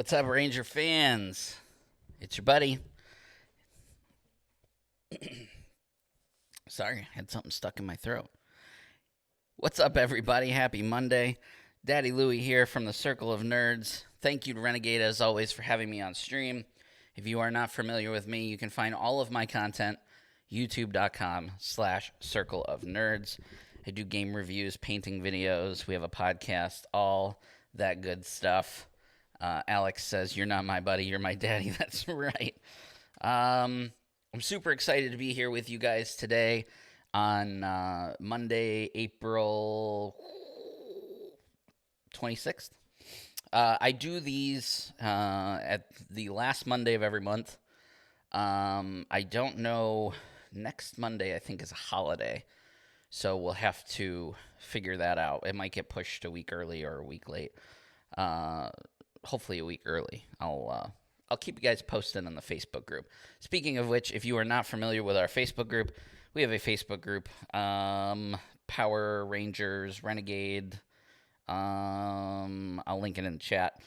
What's up, Ranger fans? It's your buddy. Sorry, I had something stuck in my throat. What's up, everybody? Happy Monday. Daddy Louie here from the Circle of Nerds. Thank you to Renegade, as always, for having me on stream. If you are not familiar with me, you can find all of my content youtube.com/Circle of Nerds. I do game reviews, painting videos. We have a podcast, all that good stuff. Alex says, "You're not my buddy, you're my daddy." That's right. I'm super excited to be here with you guys today on Monday, April 26th. I do these at the last Monday of every month. I don't know. Next Monday, I think, is a holiday. So we'll have to figure that out. It might get pushed a week early or a week late. Hopefully a week early. I'll keep you guys posted on the Facebook group. Speaking of which, if you are not familiar with our Facebook group, we have a Facebook group, Power Rangers, Renegade. I'll link it in the chat.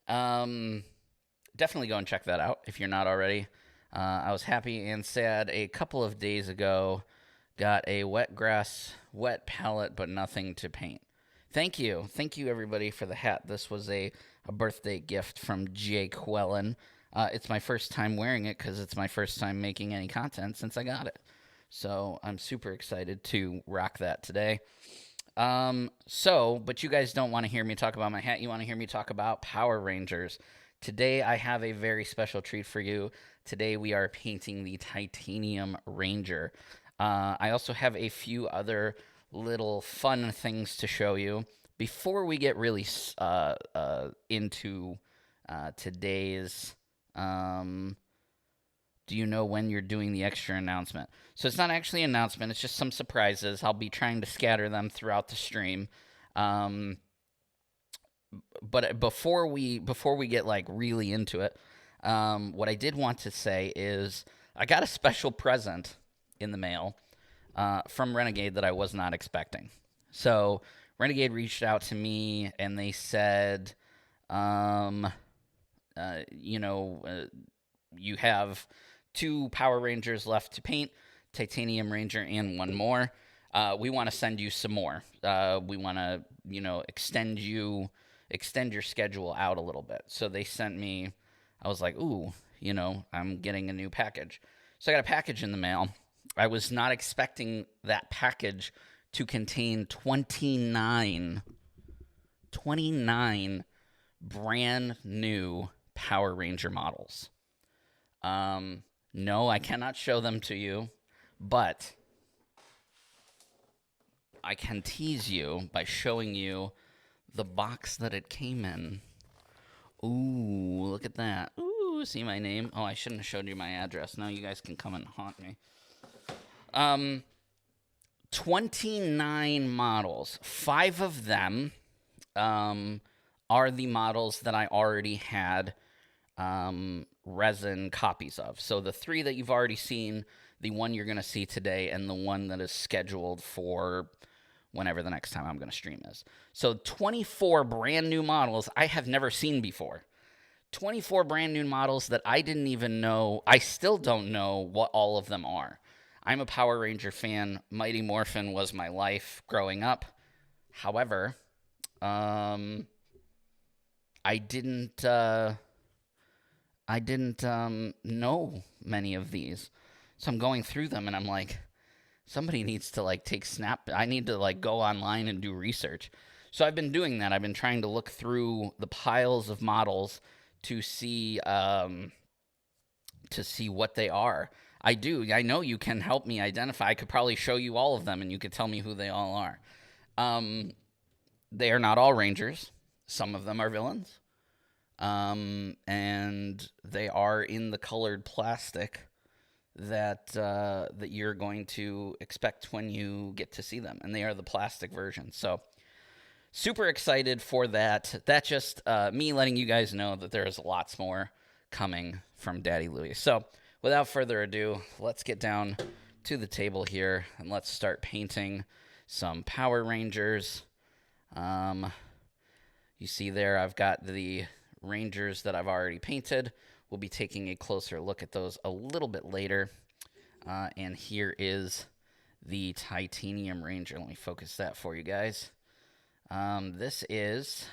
Definitely go and check that out if you're not already. I was happy and sad a couple of days ago. Got a wet palette, but nothing to paint. Thank you everybody for the hat. This was a birthday gift from Jake Wellen. It's my first time wearing it because it's my first time making any content since I got it. So I'm super excited to rock that today. But you guys don't want to hear me talk about my hat. You want to hear me talk about Power Rangers. Today I have a very special treat for you. Today we are painting the Titanium Ranger. I also have a few other little fun things to show you before we get really into today's do you know when you're doing the extra announcement? So it's not actually an announcement, it's just some surprises. I'll be trying to scatter them throughout the stream. But before we get like really into it, what I did want to say is I got a special present in the mail from Renegade that I was not expecting. So Renegade reached out to me and they said, you have 2 Power Rangers left to paint, Titanium Ranger and one more. We want to send you some more. We want to, extend your schedule out a little bit. So they sent me, I was like, ooh, I'm getting a new package. So I got a package in the mail. I was not expecting that package to contain 29 brand new Power Ranger models. No, I cannot show them to you, but I can tease you by showing you the box that it came in. Ooh, look at that. Ooh, see my name? Oh, I shouldn't have showed you my address. Now you guys can come and haunt me. 29 models. 5 of them are the models that I already had resin copies of. So the 3 that you've already seen, the one you're going to see today, and the one that is scheduled for whenever the next time I'm going to stream is. So 24 brand new models I have never seen before. 24 brand new models that I didn't even know. I still don't know what all of them are. I'm a Power Ranger fan. Mighty Morphin was my life growing up. However, I didn't know many of these. So I'm going through them and I'm like, somebody needs to take snap. I need to go online and do research. So I've been doing that. I've been trying to look through the piles of models to see what they are. I know you can help me identify. I could probably show you all of them and you could tell me who they all are. They are not all Rangers. Some of them are villains. And they are in the colored plastic that you're going to expect when you get to see them. And they are the plastic version. So super excited for that. That's just me letting you guys know that there is lots more coming from Daddy Louie. So without further ado, let's get down to the table here and let's start painting some Power Rangers. You see there, I've got the Rangers that I've already painted. We'll be taking a closer look at those a little bit later. And here is the Titanium Ranger. Let me focus that for you guys. This is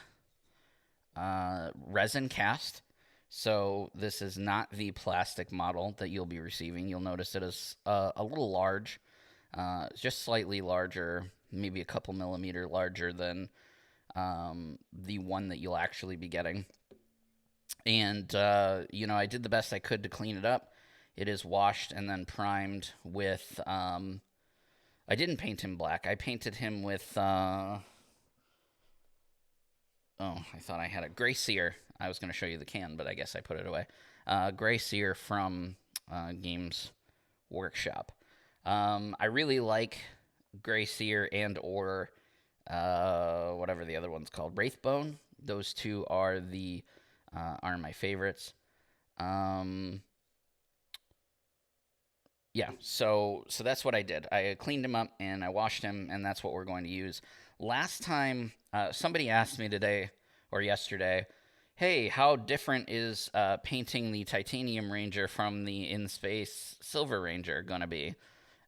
resin cast. So this is not the plastic model that you'll be receiving. You'll notice it is a little large, just slightly larger, maybe a couple millimeter larger than the one that you'll actually be getting. And, I did the best I could to clean it up. It is washed and then primed with, I didn't paint him black. I painted him with, I thought I had a Gray Sear. I was going to show you the can, but I guess I put it away. Gray Sear from Games Workshop. I really like Gray Sear and or whatever the other one's called, Wraithbone. Those two are my favorites. Yeah, so that's what I did. I cleaned him up and I washed him, and that's what we're going to use. Last time, somebody asked me today or yesterday, hey, how different is painting the Titanium Ranger from the In-Space Silver Ranger going to be?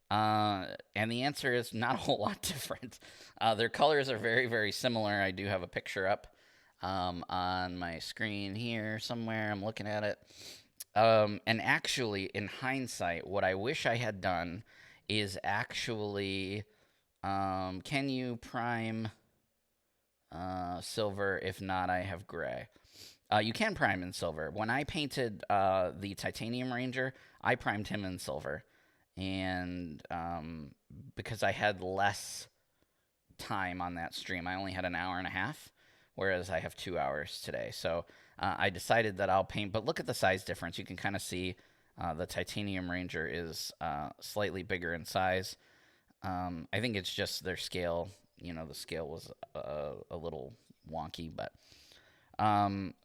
And the answer is not a whole lot different. Their colors are very, very similar. I do have a picture up on my screen here somewhere. I'm looking at it. And actually, in hindsight, what I wish I had done is actually, can you prime silver? If not, I have gray. You can prime in silver. When I painted the Titanium Ranger, I primed him in silver. And because I had less time on that stream, I only had an hour and a half, whereas I have 2 hours today. So I decided that I'll paint, but look at the size difference. You can kind of see the Titanium Ranger is slightly bigger in size. I think it's just their scale. The scale was a little wonky, but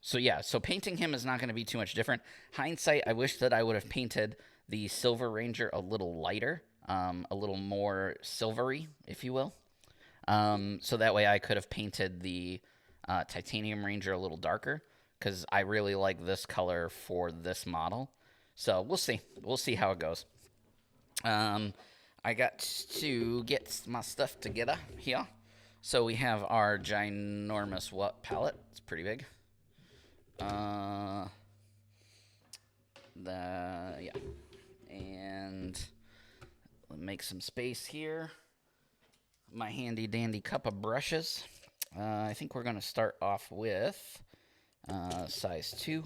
so painting him is not going to be too much different. Hindsight, I wish that I would have painted the Silver Ranger a little lighter, a little more silvery, if you will. So that way I could have painted the Titanium Ranger a little darker, because I really like this color for this model. So we'll see. We'll see how it goes. I got to get my stuff together here. So we have our ginormous palette. It's pretty big. And make some space here. My handy dandy cup of brushes. I think we're going to start off with size 2.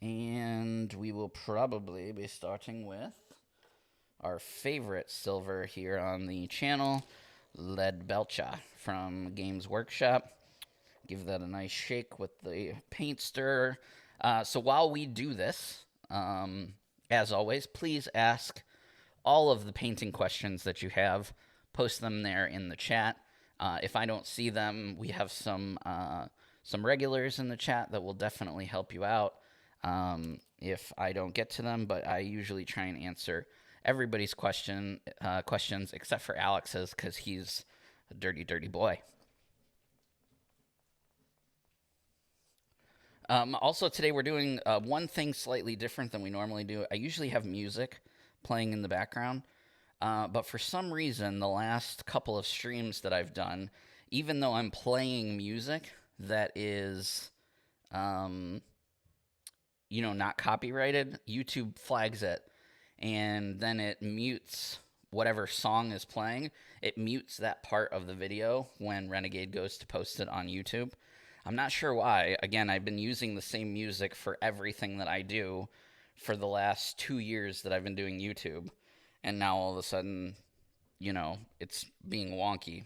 And we will probably be starting with our favorite silver here on the channel, Lead Belcha from Games Workshop. Give that a nice shake with the paint stirrer. So while we do this, as always, please ask all of the painting questions that you have. Post them there in the chat. If I don't see them, we have some regulars in the chat that will definitely help you out if I don't get to them, but I usually try and answer everybody's questions except for Alex's, because he's a dirty, dirty boy. Also, today we're doing one thing slightly different than we normally do. I usually have music playing in the background, but for some reason, the last couple of streams that I've done, even though I'm playing music that is, not copyrighted, YouTube flags it, and then it mutes whatever song is playing. It mutes that part of the video when Renegade goes to post it on YouTube. I'm not sure why. Again, I've been using the same music for everything that I do for the last 2 years that I've been doing YouTube. And now all of a sudden, it's being wonky.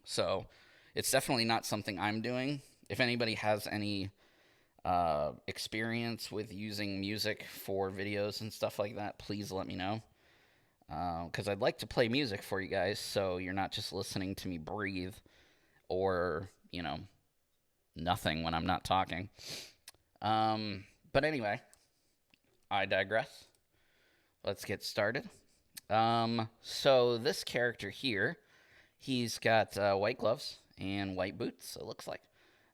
So it's definitely not something I'm doing. If anybody has any experience with using music for videos and stuff like that, please let me know. Because I'd like to play music for you guys so you're not just listening to me breathe or, nothing when I'm not talking. But anyway, I digress. Let's get started. So this character here, he's got white gloves and white boots, it looks like.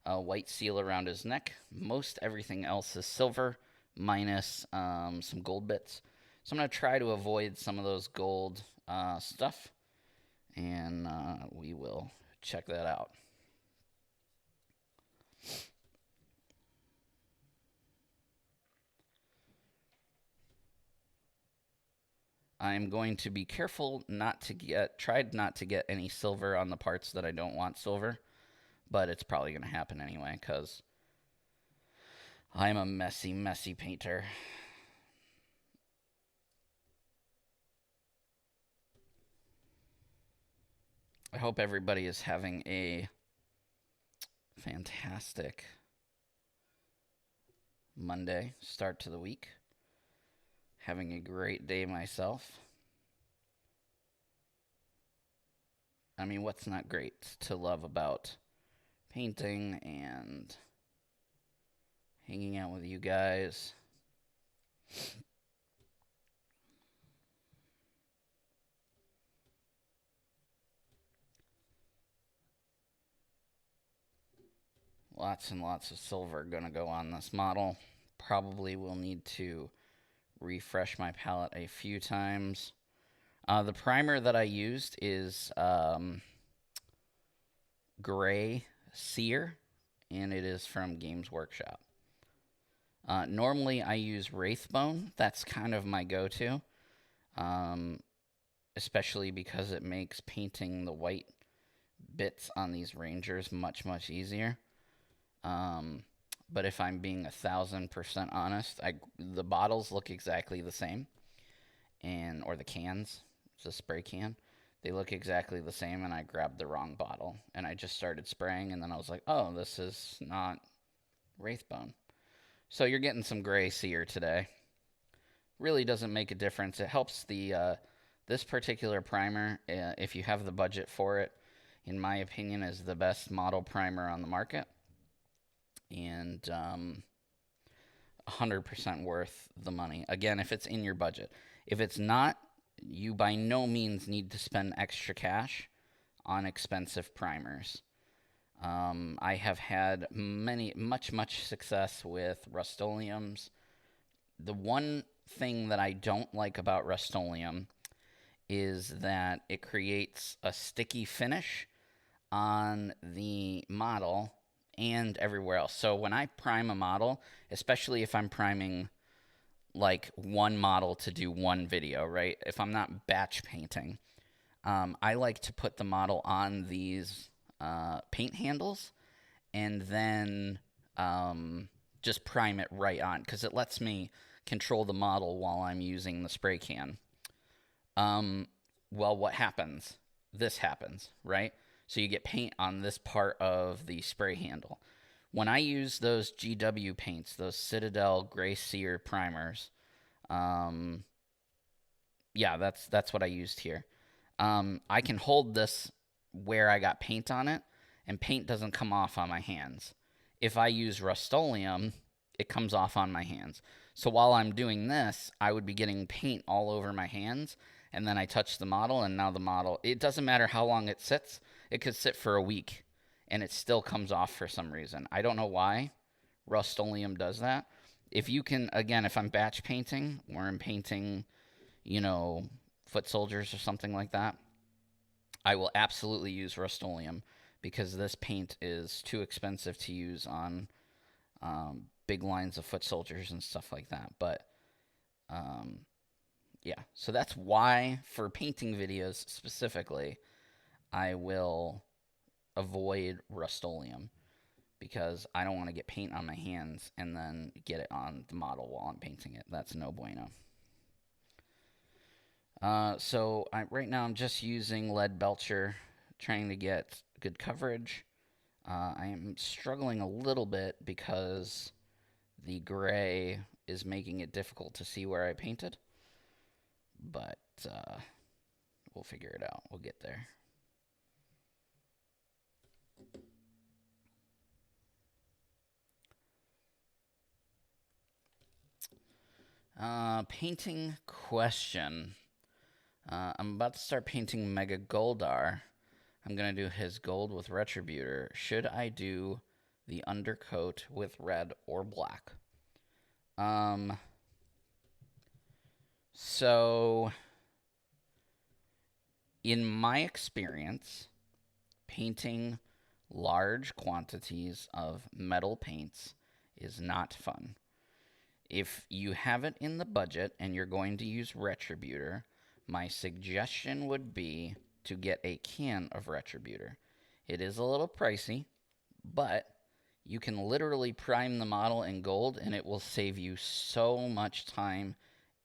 a white seal around his neck. Most everything else is silver, minus some gold bits. So I'm going to try to avoid some of those gold stuff, and we will check that out. I'm going to be careful tried not to get any silver on the parts that I don't want silver, but it's probably going to happen anyway because I'm a messy, messy painter. I hope everybody is having a fantastic Monday start to the week. Having a great day myself. I mean, what's not great to love about painting and hanging out with you guys? Lots and lots of silver going to go on this model. Probably will need to refresh my palette a few times. The primer that I used is Gray Sear, and it is from Games Workshop. Normally I use Wraithbone. That's kind of my go-to, especially because it makes painting the white bits on these Rangers much, much easier. But if I'm being 1,000% honest, the bottles look exactly the same, or the cans, it's a spray can. They look exactly the same, and I grabbed the wrong bottle, and I just started spraying, and then I was like, oh, this is not Wraithbone. So you're getting some Gray Sear today. Really doesn't make a difference. It helps this particular primer, if you have the budget for it, in my opinion, is the best model primer on the market. And 100% worth the money. Again, if it's in your budget. If it's not, you by no means need to spend extra cash on expensive primers. I have had much success with Rust-Oleums. The one thing that I don't like about Rust-Oleum is that it creates a sticky finish on the model and everywhere else. So when I prime a model, especially if I'm priming like one model to do one video, right? If I'm not batch painting, I like to put the model on these paint handles and then just prime it right on because it lets me control the model while I'm using the spray can. Well, what happens? This happens, right? So you get paint on this part of the spray handle. When I use those GW paints, those Citadel Gray Sear primers, yeah, that's what I used here. I can hold this where I got paint on it, and paint doesn't come off on my hands. If I use Rust-Oleum, it comes off on my hands. So while I'm doing this, I would be getting paint all over my hands, and then I touch the model, and now the model, it doesn't matter how long it sits. It could sit for a week, and it still comes off for some reason. I don't know why Rust-Oleum does that. If you can, again, if I'm batch painting or I'm painting, foot soldiers or something like that, I will absolutely use Rust-Oleum because this paint is too expensive to use on big lines of foot soldiers and stuff like that. But yeah, so that's why for painting videos specifically, I will avoid Rust-Oleum because I don't want to get paint on my hands and then get it on the model while I'm painting it. That's no bueno. So right now I'm just using Lead Belcher, trying to get good coverage. I am struggling a little bit because the gray is making it difficult to see where I painted. But we'll figure it out. We'll get there. Painting question. I'm about to start painting Mega Goldar. I'm going to do his gold with Retributor. Should I do the undercoat with red or black. Um, so in my experience, painting large quantities of metal paints is not fun. If you have it in the budget and you're going to use Retributor, my suggestion would be to get a can of Retributor. It is a little pricey, but you can literally prime the model in gold and it will save you so much time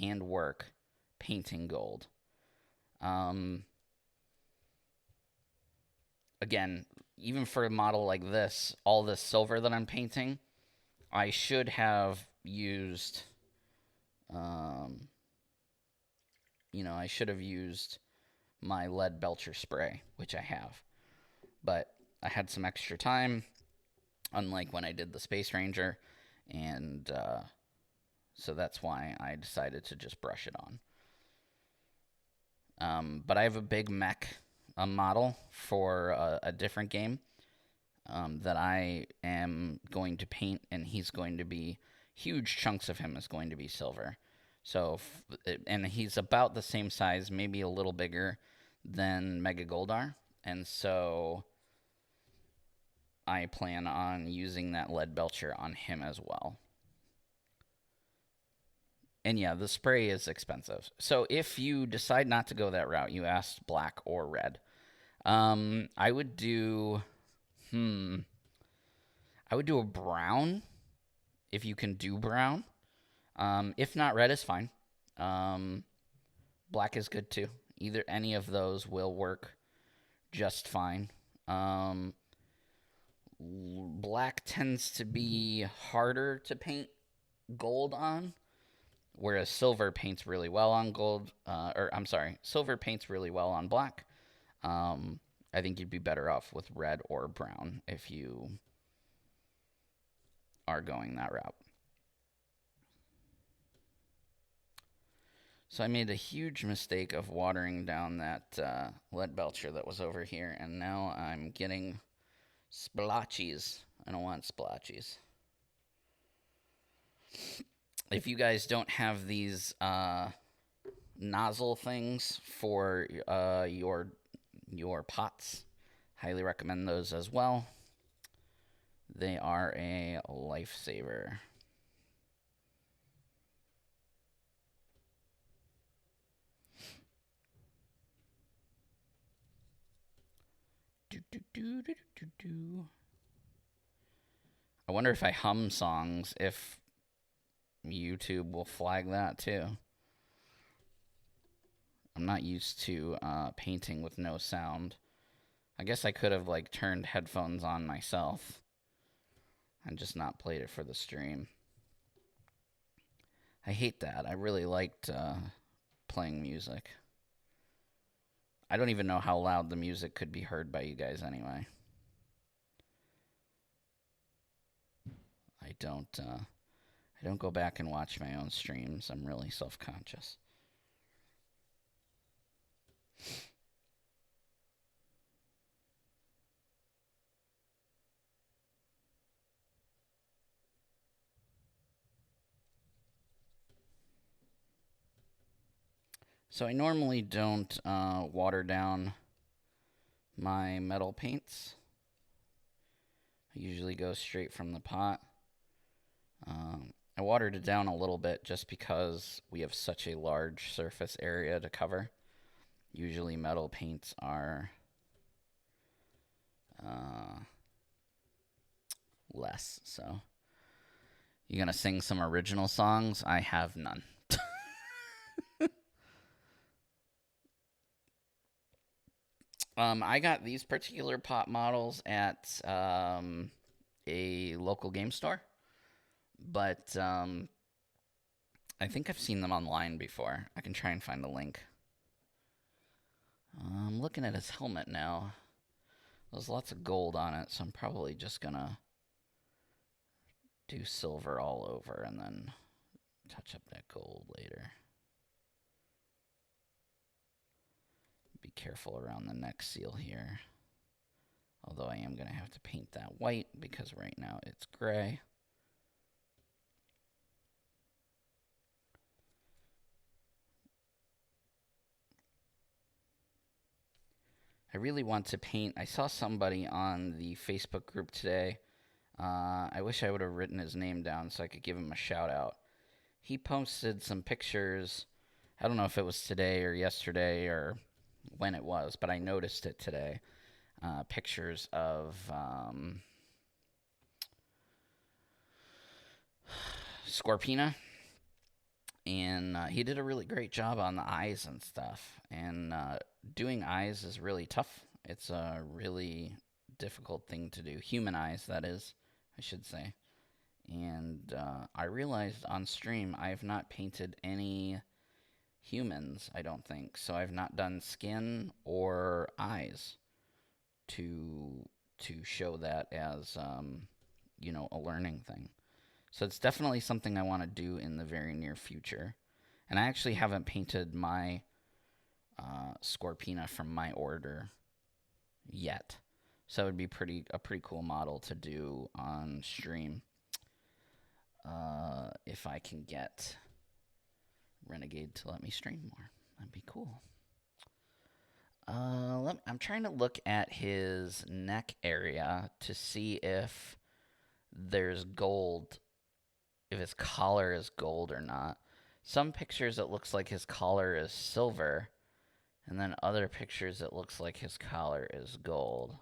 and work painting gold. Again, even for a model like this, all this silver that I'm painting, I should have used, I should have used my lead belcher spray, which I have. But I had some extra time, unlike when I did the Space Ranger, and so that's why I decided to just brush it on. But I have a big mech model for a different game that I am going to paint, and he's going to be, huge chunks of him is going to be silver. So, and he's about the same size, maybe a little bigger than Mega Goldar, and so I plan on using that lead belcher on him as well. And yeah, the spray is expensive. So if you decide not to go that route, you asked black or red. I would do, I would do a brown if you can do brown. If not, red is fine. Black is good too. Any of those will work just fine. Black tends to be harder to paint gold on, whereas silver paints really well on gold. Silver paints really well on black. I think you'd be better off with red or brown if you are going that route. So I made a huge mistake of watering down that lead belcher that was over here, and now I'm getting splotches. I don't want splotches. If you guys don't have these nozzle things for your pots, highly recommend those as well. They are a lifesaver. I wonder if I hum songs, if YouTube will flag that too. I'm not used to painting with no sound. I guess I could have turned headphones on myself and just not played it for the stream. I hate that. I really liked playing music. I don't even know how loud the music could be heard by you guys anyway. I don't go back and watch my own streams. I'm really self-conscious. So I normally don't water down my metal paints. I usually go straight from the pot. I watered it down a little bit just because we have such a large surface area to cover. Usually metal paints are less. So you gonna sing some original songs? I have none. I got these particular pot models at a local game store, but I think I've seen them online before. I can try and find the link. I'm looking at his helmet now. There's lots of gold on it, so I'm probably just gonna do silver all over and then touch up that gold later. Be careful around the neck seal here. Although I am going to have to paint that white because right now it's gray. I really want to paint. I saw somebody on the Facebook group today. I wish I would have written his name down so I could give him a shout out. He posted some pictures. I don't know if it was today or yesterday or when it was, but I noticed it today. Pictures of Scorpina. And he did a really great job on the eyes and stuff. And doing eyes is really tough. It's a really difficult thing to do. Human eyes, that is, I should say. And I realized on stream I have not painted any humans, I don't think. So I've not done skin or eyes to show that as a learning thing. So it's definitely something I want to do in the very near future. And I actually haven't painted my Scorpina from my order yet. So it would be a pretty cool model to do on stream. If I can get Renegade to let me stream more. That'd be cool. I'm trying to look at his neck area to see if there's gold, if his collar is gold or not. Some pictures it looks like his collar is silver, and then other pictures it looks like his collar is gold.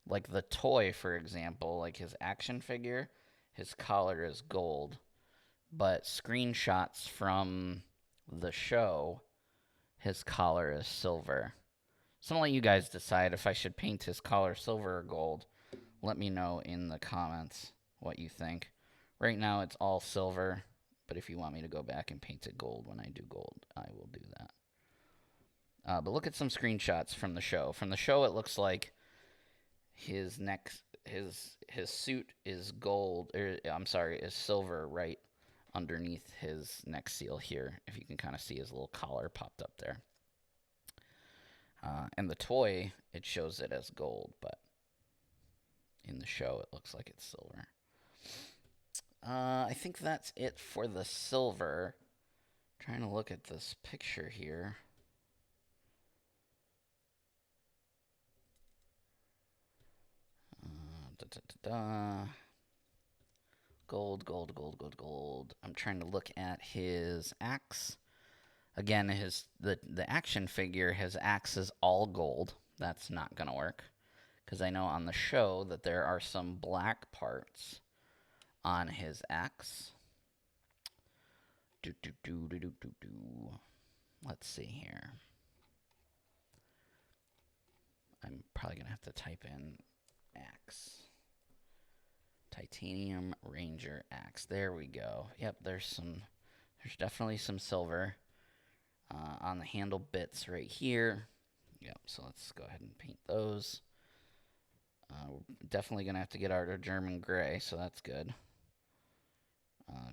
Like the toy, for example, like his action figure, his collar is gold, but screenshots from the show, his collar is silver. So I'm gonna let you guys decide if I should paint his collar silver or gold. Let me know in the comments what you think. Right now it's all silver, but if you want me to go back and paint it gold when I do gold, I will do that. But look at some screenshots from the show. From the show, it looks like his neck, his suit is gold, is silver right underneath his neck seal here. If you can kind of see his little collar popped up there. And the toy, it shows it as gold, but in the show, it looks like it's silver. I think that's it for the silver. Trying to look at this picture here. Gold, gold, gold, gold, gold. I'm trying to look at his axe. Again, the action figure, his axe is all gold. That's not going to work. Because I know on the show that there are some black parts on his axe. Let's see here. I'm probably going to have to type in axe. Titanium Ranger axe. There we go. Yep, there's definitely some silver on the handle bits right here. Yep, so let's go ahead and paint those. We're definitely going to have to get our German gray, so that's good.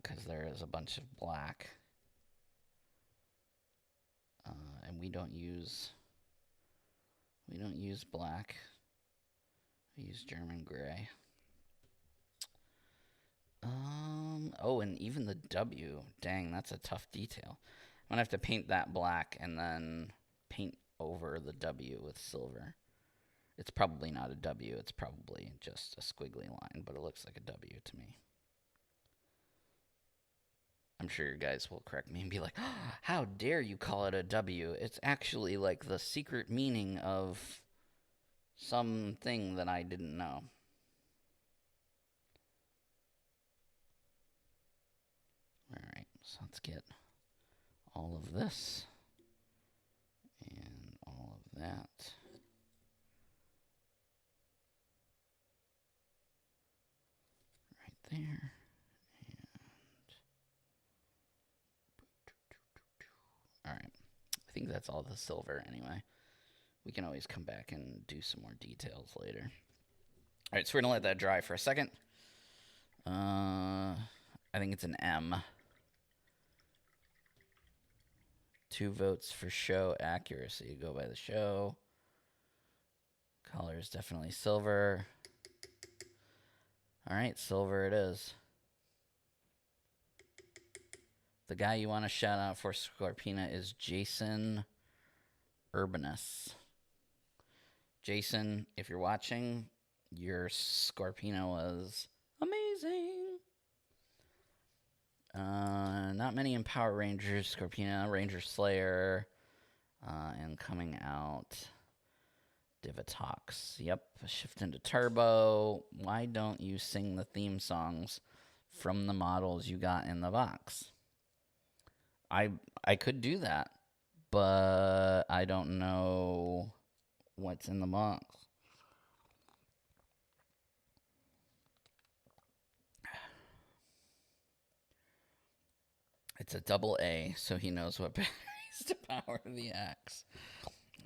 Because there is a bunch of black. And we don't use black. We use German gray. Oh, and even the W. Dang, that's a tough detail. I'm going to have to paint that black and then paint over the W with silver. It's probably not a W. It's probably just a squiggly line, but it looks like a W to me. I'm sure you guys will correct me and be like, oh, how dare you call it a W? It's actually like the secret meaning of something that I didn't know. Alright, so let's get all of this and all of that. Right there. Alright, I think that's all the silver anyway. We can always come back and do some more details later. Alright, so we're going to let that dry for a second. I think it's an M. 2 votes for show accuracy. Go by the show. Color is definitely silver. All right, silver it is. The guy you want to shout out for Scorpina is Jason Urbanus. Jason, if you're watching, your Scorpina was amazing. Not many in Power Rangers, Scorpina, Ranger Slayer, and coming out, Divatox. Yep, shift into Turbo. Why don't you sing the theme songs from the models you got in the box? I could do that, but I don't know what's in the box. It's a double A, so he knows what batteries to power the axe.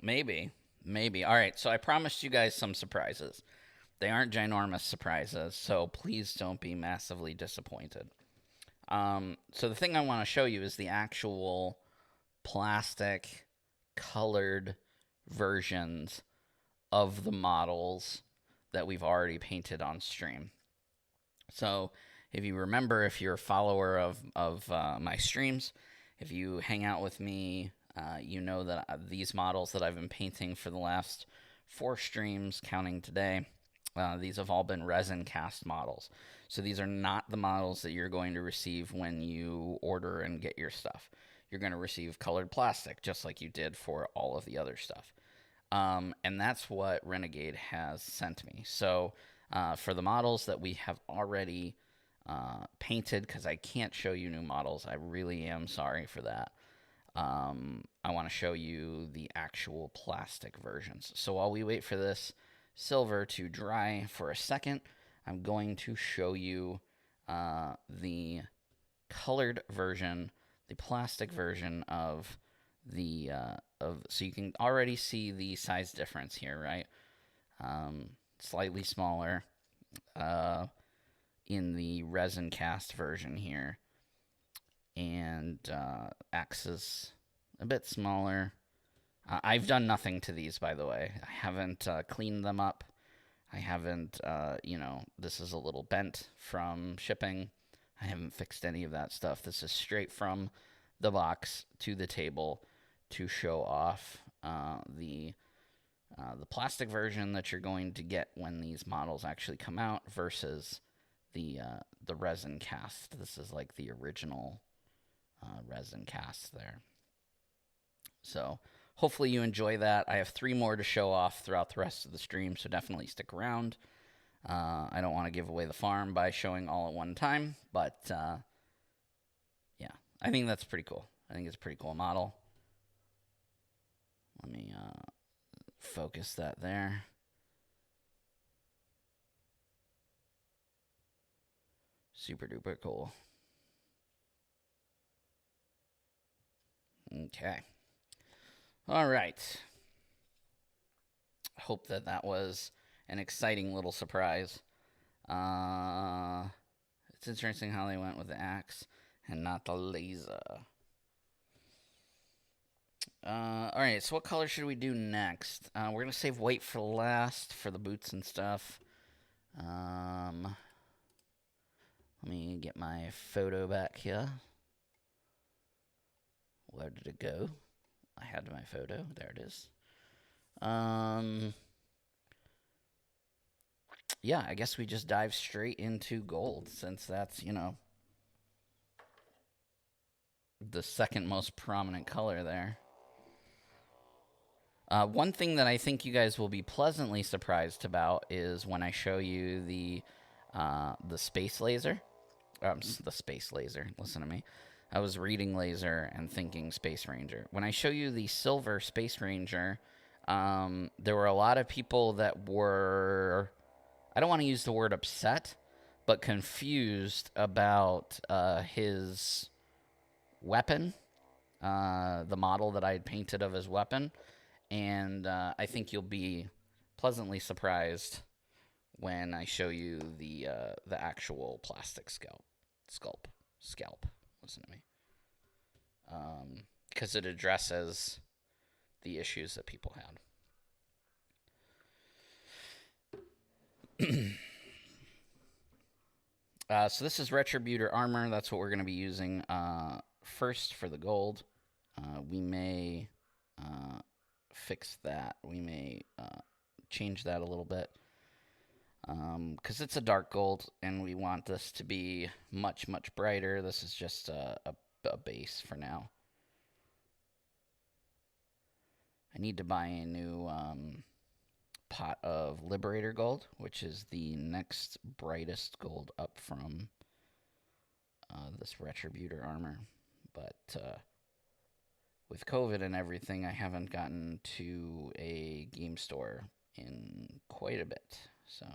Maybe. All right, so I promised you guys some surprises. They aren't ginormous surprises, so please don't be massively disappointed. So the thing I want to show you is the actual plastic colored versions of the models that we've already painted on stream. So if you remember, if you're a follower of my streams, if you hang out with me, you know that these models that I've been painting for the last 4 streams, counting today, these have all been resin cast models. So these are not the models that you're going to receive when you order and get your stuff. You're going to receive colored plastic, just like you did for all of the other stuff. And that's what Renegade has sent me. So for the models that we have already painted, because I can't show you new models, I really am sorry for that. I want to show you the actual plastic versions. So while we wait for this silver to dry for a second, I'm going to show you the colored version, the plastic version of the so you can already see the size difference here, right? Slightly smaller in the resin cast version here, and X is a bit smaller. I've done nothing to these, by the way. I haven't cleaned them up. I haven't, this is a little bent from shipping. I haven't fixed any of that stuff. This is straight from the box to the table to show off the plastic version that you're going to get when these models actually come out versus the resin cast. This is like the original resin cast there. So hopefully you enjoy that. I have 3 more to show off throughout the rest of the stream, so definitely stick around. I don't want to give away the farm by showing all at one time, but yeah, I think that's pretty cool. I think it's a pretty cool model. Let me focus that there. Super duper cool. Okay. All right. Hope that was an exciting little surprise. It's interesting how they went with the axe and not the laser. All right, so what color should we do next? We're going to save white for last for the boots and stuff. Let me get my photo back here. Where did it go? I had my photo. There it is. Yeah, I guess we just dive straight into gold, since that's, the second most prominent color there. One thing that I think you guys will be pleasantly surprised about is when I show you the space laser. The space laser. Listen to me. I was reading laser and thinking Space Ranger. When I show you the silver Space Ranger, there were a lot of people that were, I don't want to use the word upset, but confused about his weapon, the model that I had painted of his weapon. And I think you'll be pleasantly surprised when I show you the actual plastic scalp. Listen to me. because it addresses the issues that people had. So this is Retributor armor. That's what we're going to be using first for the gold. We may fix that. We may change that a little bit because it's a dark gold and we want this to be much, much brighter. This is just a base for now. I need to buy a new pot of Liberator gold, which is the next brightest gold up from this Retributor armor. But with COVID and everything, I haven't gotten to a game store in quite a bit. So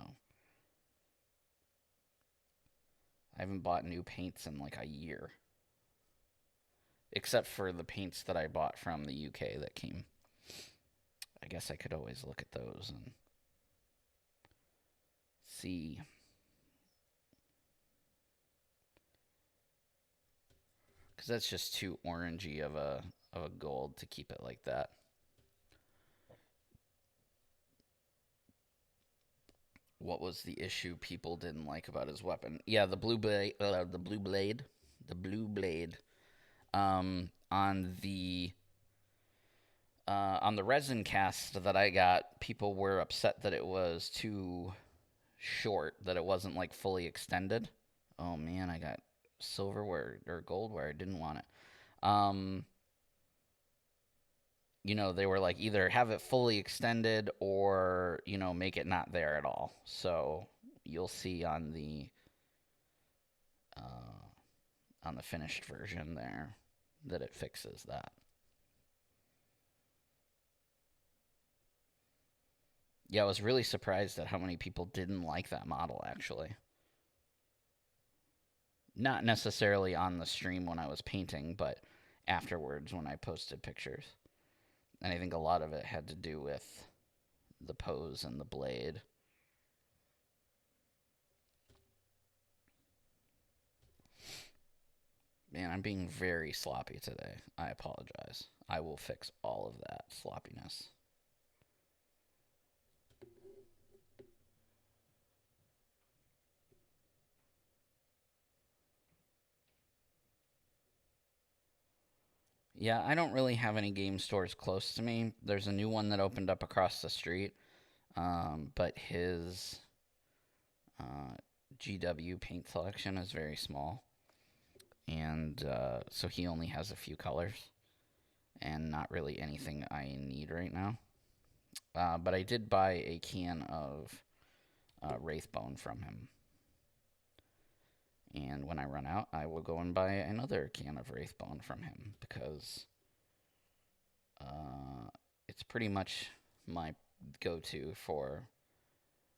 I haven't bought new paints in like a year. Except for the paints that I bought from the UK that came. I guess I could always look at those and see. Because that's just too orangey of a gold to keep it like that. What was the issue people didn't like about his weapon? Yeah, the blue blade. The blue blade. On the resin cast that I got, people were upset that it was too short, that it wasn't like fully extended. Oh man, I got silverware or gold where I didn't want it. They were like either have it fully extended or, make it not there at all. So you'll see on the finished version there that it fixes that. Yeah, I was really surprised at how many people didn't like that model, actually. Not necessarily on the stream when I was painting, but afterwards when I posted pictures. And I think a lot of it had to do with the pose and the blade. Man, I'm being very sloppy today. I apologize. I will fix all of that sloppiness. Yeah, I don't really have any game stores close to me. There's a new one that opened up across the street, but his GW paint selection is very small. And so he only has a few colors and not really anything I need right now. But I did buy a can of Wraithbone from him. And when I run out, I will go and buy another can of Wraithbone from him because it's pretty much my go-to for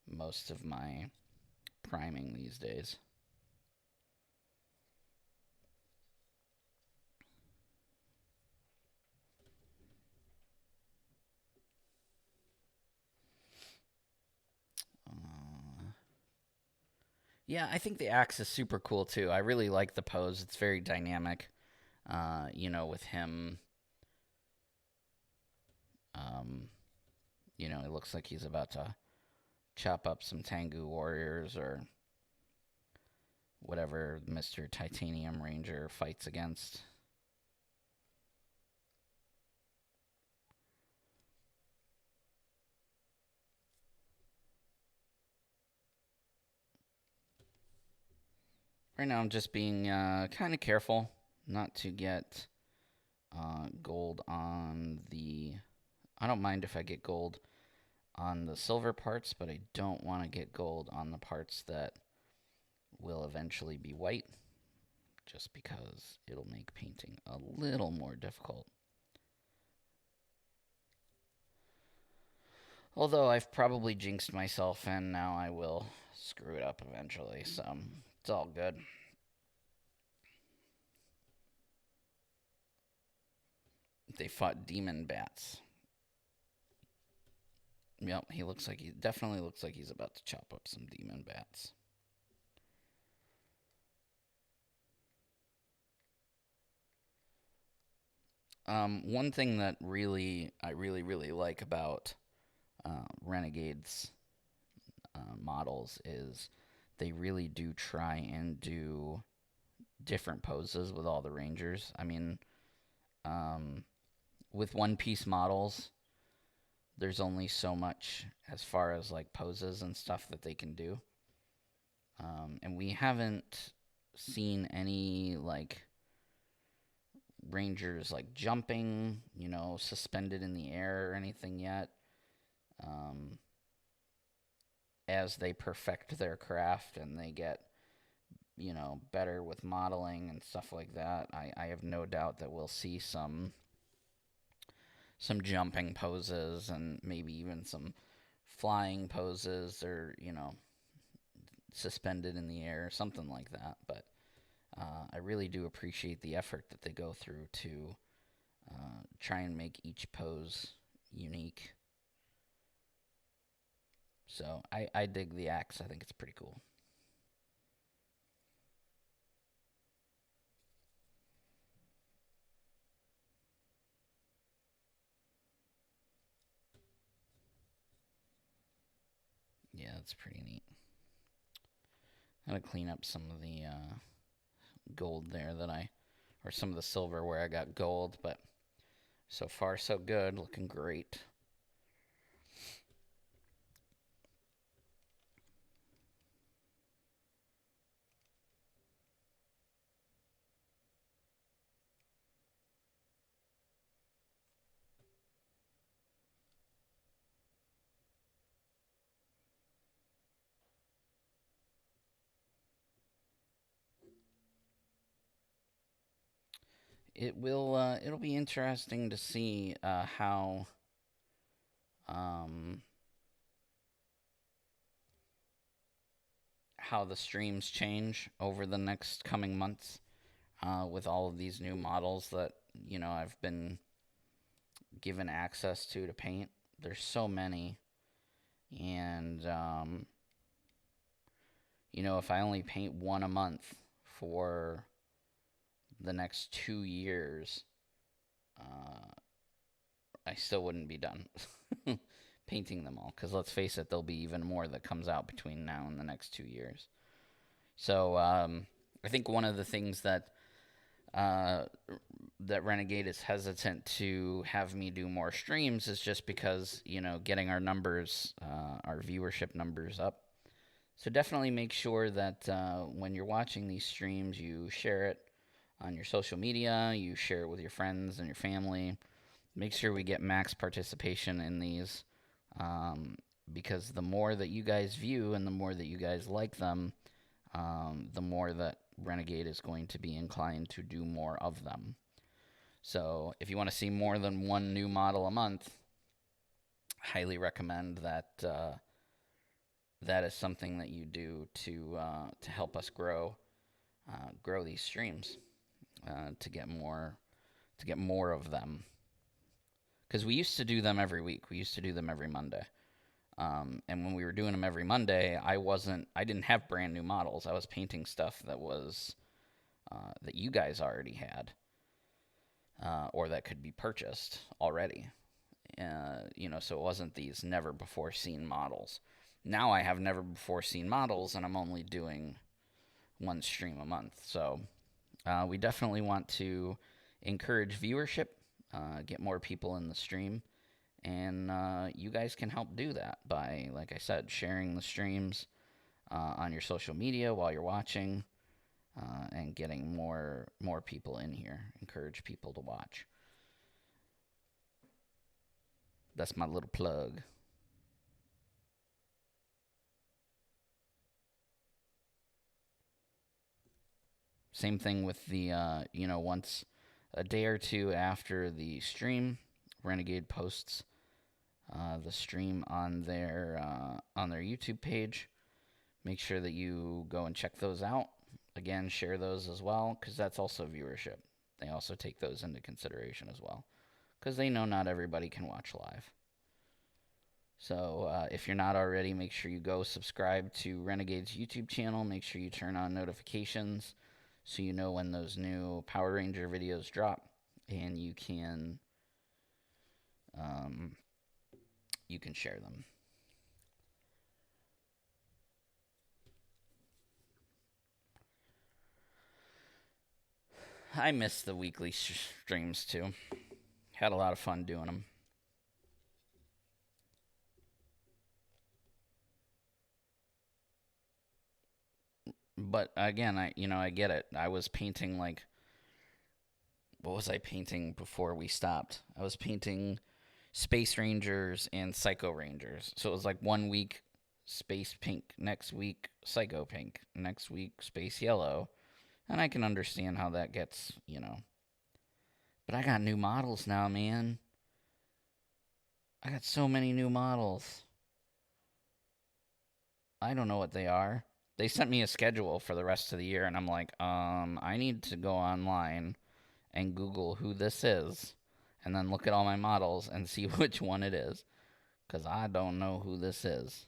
most of my priming these days. Yeah, I think the axe is super cool too. I really like the pose. It's very dynamic. With him, it looks like he's about to chop up some Tengu warriors or whatever Mr. Titanium Ranger fights against. Right now I'm just being kind of careful not to get gold on the... I don't mind if I get gold on the silver parts, but I don't want to get gold on the parts that will eventually be white, just because it'll make painting a little more difficult. Although I've probably jinxed myself, and now I will screw it up eventually, so it's all good. They fought demon bats. Yep, he definitely looks like he's about to chop up some demon bats. One thing that I really like about Renegade's models is they really do try and do different poses with all the Rangers. I mean, um, with One Piece models, there's only so much as far as like poses and stuff that they can do. And we haven't seen any like Rangers like jumping, suspended in the air or anything yet. Um, as they perfect their craft and they get, better with modeling and stuff like that, I have no doubt that we'll see some jumping poses and maybe even some flying poses or, suspended in the air, something like that. But I really do appreciate the effort that they go through to try and make each pose unique. So I dig the axe. I think it's pretty cool. Yeah, that's pretty neat. I'm gonna clean up some of the gold there or some of the silver where I got gold, but so far so good, looking great. It'll be interesting to see um, how the streams change over the next coming months with all of these new models that I've been given access to paint. There's so many, and if I only paint one a month for the next 2 years, uh, I still wouldn't be done painting them all. Because let's face it, there'll be even more that comes out between now and the next 2 years. So I think one of the things uh, that Renegade is hesitant to have me do more streams is just because getting our numbers, our viewership numbers up. So definitely make sure that when you're watching these streams, you share it on your social media, you share it with your friends and your family. Make sure we get max participation in these, because the more that you guys view and the more that you guys like them, the more that Renegade is going to be inclined to do more of them. So if you want to see more than one new model a month, highly recommend that that is something that you do to help us grow these streams, to get more of them. Because we used to do them every week. We used to do them every Monday. And when we were doing them every Monday, I didn't have brand new models. I was painting stuff that you guys already had, or that could be purchased already. So it wasn't these never before seen models. Now I have never before seen models, and I'm only doing one stream a month. So we definitely want to encourage viewership, get more people in the stream, and you guys can help do that by, like I said, sharing the streams on your social media while you're watching, and getting more people in here. Encourage people to watch. That's my little plug. Same thing with the, once a day or two after the stream, Renegade posts the stream on their YouTube page. Make sure that you go and check those out. Again, share those as well, because that's also viewership. They also take those into consideration as well, because they know not everybody can watch live. So if you're not already, make sure you go subscribe to Renegade's YouTube channel. Make sure you turn on notifications so you know when those new Power Ranger videos drop. and um, you can share them. I miss the weekly streams too. Had a lot of fun doing them. But again, I get it. I was painting like, what was I painting before we stopped? I was painting Space Rangers and Psycho Rangers. So it was like 1 week Space Pink, next week Psycho Pink, next week Space Yellow. And I can understand how that gets. But I got new models now, man. I got so many new models. I don't know what they are. They sent me a schedule for the rest of the year, and I'm like, I need to go online and Google who this is, and then look at all my models and see which one it is, because I don't know who this is.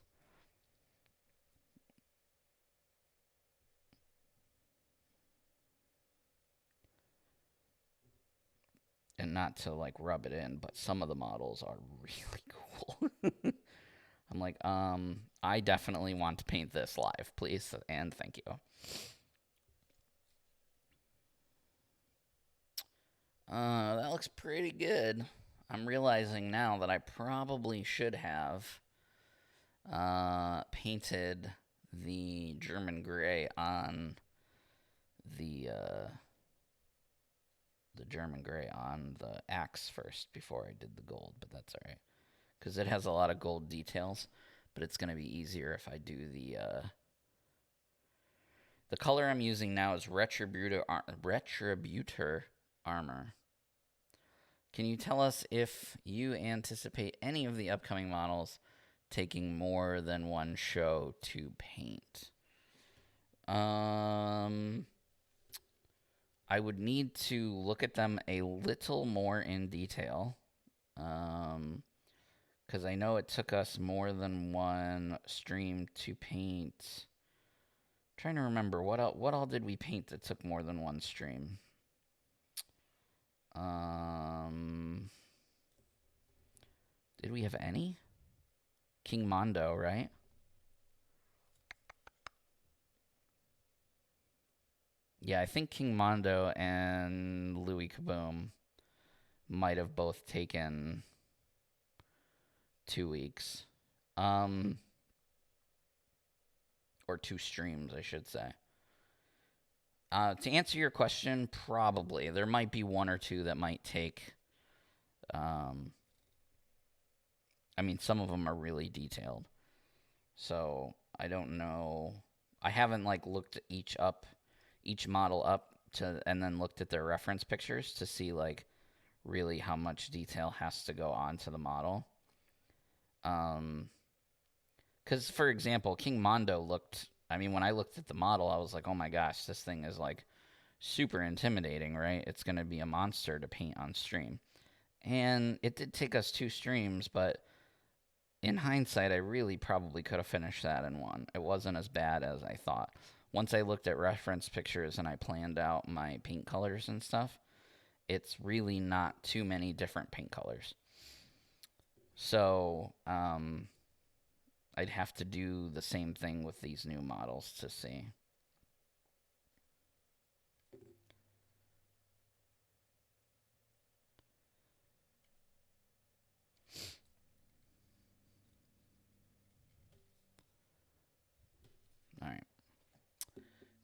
And not to like rub it in, but some of the models are really cool. I'm like, I definitely want to paint this live, please, and thank you. That looks pretty good. I'm realizing now that I probably should have painted the German gray on the German gray on the axe first before I did the gold, but that's all right because it has a lot of gold details. But it's gonna be easier if I do the color I'm using now is Retributor Armor. Can you tell us if you anticipate any of the upcoming models taking more than one show to paint? I would need to look at them a little more in detail. Because I know it took us more than one stream to paint. I'm trying to remember what all did we paint that took more than one stream? Did we have any? King Mondo, right? Yeah, I think King Mondo and Louie Kaboom might have both taken 2 weeks. Or 2 streams, I should say. To answer your question, probably. There might be one or two that might take. I mean, some of them are really detailed. So I don't know. I haven't like looked each model up and then looked at their reference pictures to see like really how much detail has to go onto the model. Because for example, King Mondo looked. I mean, when I looked at the model, I was like, oh my gosh, this thing is like super intimidating, right? It's going to be a monster to paint on stream. And it did take us 2 streams, but in hindsight, I really probably could have finished that in one. It wasn't as bad as I thought. Once I looked at reference pictures and I planned out my paint colors and stuff, it's really not too many different paint colors. So, I'd have to do the same thing with these new models to see. All right.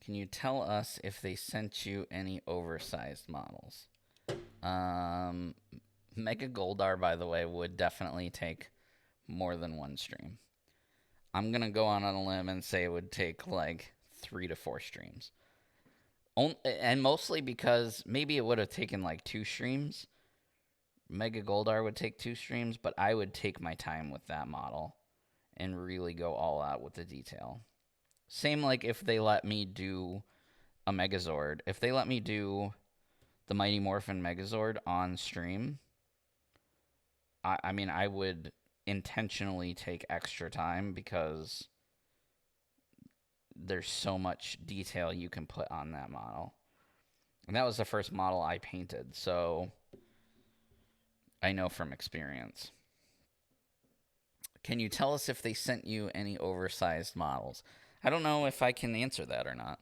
Can you tell us if they sent you any oversized models? Mega Goldar, by the way, would definitely take more than one stream. I'm going to go on a limb and say it would take like 3 to 4 streams. And mostly because maybe it would have taken like 2 streams. Mega Goldar would take 2 streams, but I would take my time with that model and really go all out with the detail. Same like if they let me do a Megazord. If they let me do the Mighty Morphin Megazord on stream, I mean, I would intentionally take extra time because there's so much detail you can put on that model. And that was the first model I painted, so I know from experience. Can you tell us if they sent you any oversized models? I don't know if I can answer that or not,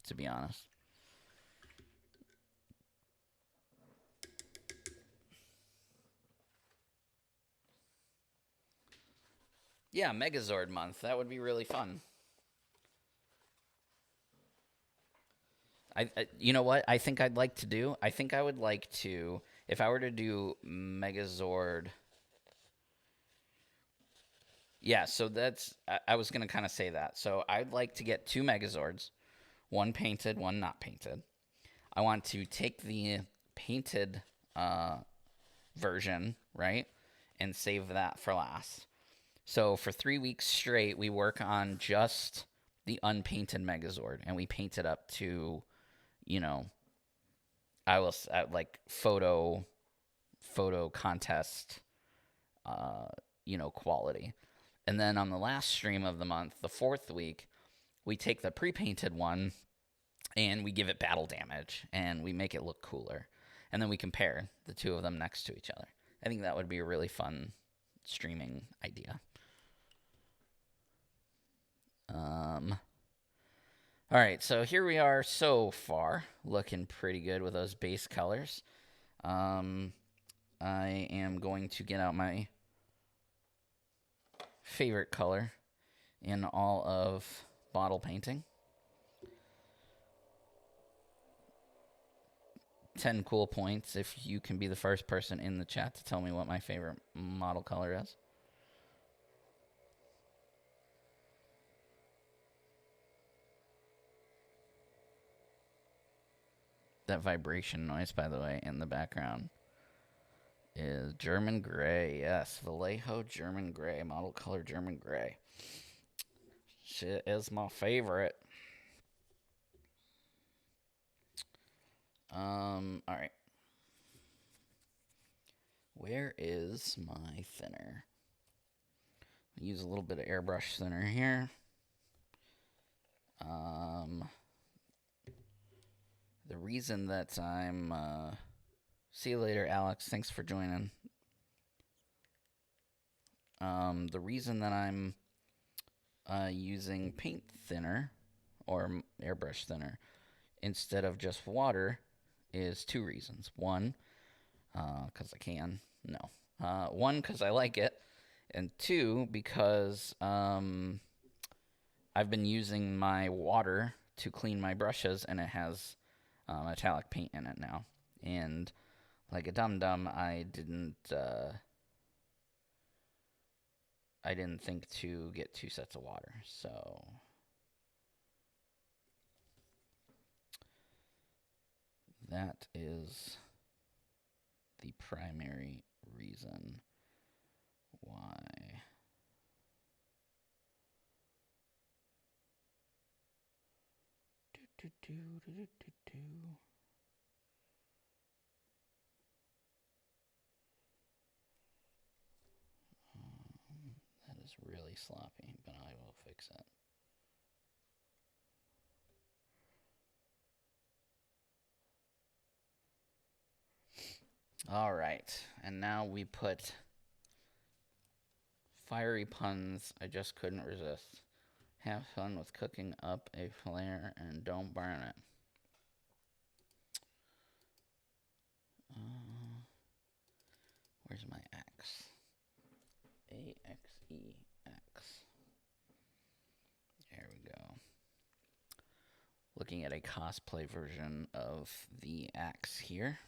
to be honest. Yeah, Megazord month. That would be really fun. You know what? I think I'd like to do. I think I would like to, if I were to do Megazord. Yeah, so I was gonna kind of say that. So I'd like to get 2 Megazords, one painted, one not painted. I want to take the painted version, right, and save that for last. So for 3 weeks straight, we work on just the unpainted Megazord, and we paint it up to, you know, I will like photo contest, uh, quality. And then on the last stream of the month, the 4th week, we take the pre-painted one and we give it battle damage and we make it look cooler. And then we compare the two of them next to each other. I think that would be a really fun streaming idea. All right, so here we are so far, looking pretty good with those base colors. I am going to get out my favorite color in all of bottle painting. 10 cool points if you can be the first person in the chat to tell me what my favorite model color is. That vibration noise, by the way, in the background is German gray. Yes, Vallejo German gray, model color German gray. Shit is my favorite. All right. Where is my thinner? Use a little bit of airbrush thinner here. The reason that I'm see you later, Alex. Thanks for joining. The reason that I'm using paint thinner or airbrush thinner instead of just water is 2 reasons. One, because I can. No. One, because I like it. And 2, because I've been using my water to clean my brushes, and it has metallic paint in it now. And like a dum-dum, I didn't think to get 2 sets of water. So that is the primary reason why. That is really sloppy, but I will fix it. All right, and now we put fiery puns I just couldn't resist. Have fun with cooking up a flare and don't burn it. Where's my axe? A-X-E-X. There we go. Looking at a cosplay version of the axe here.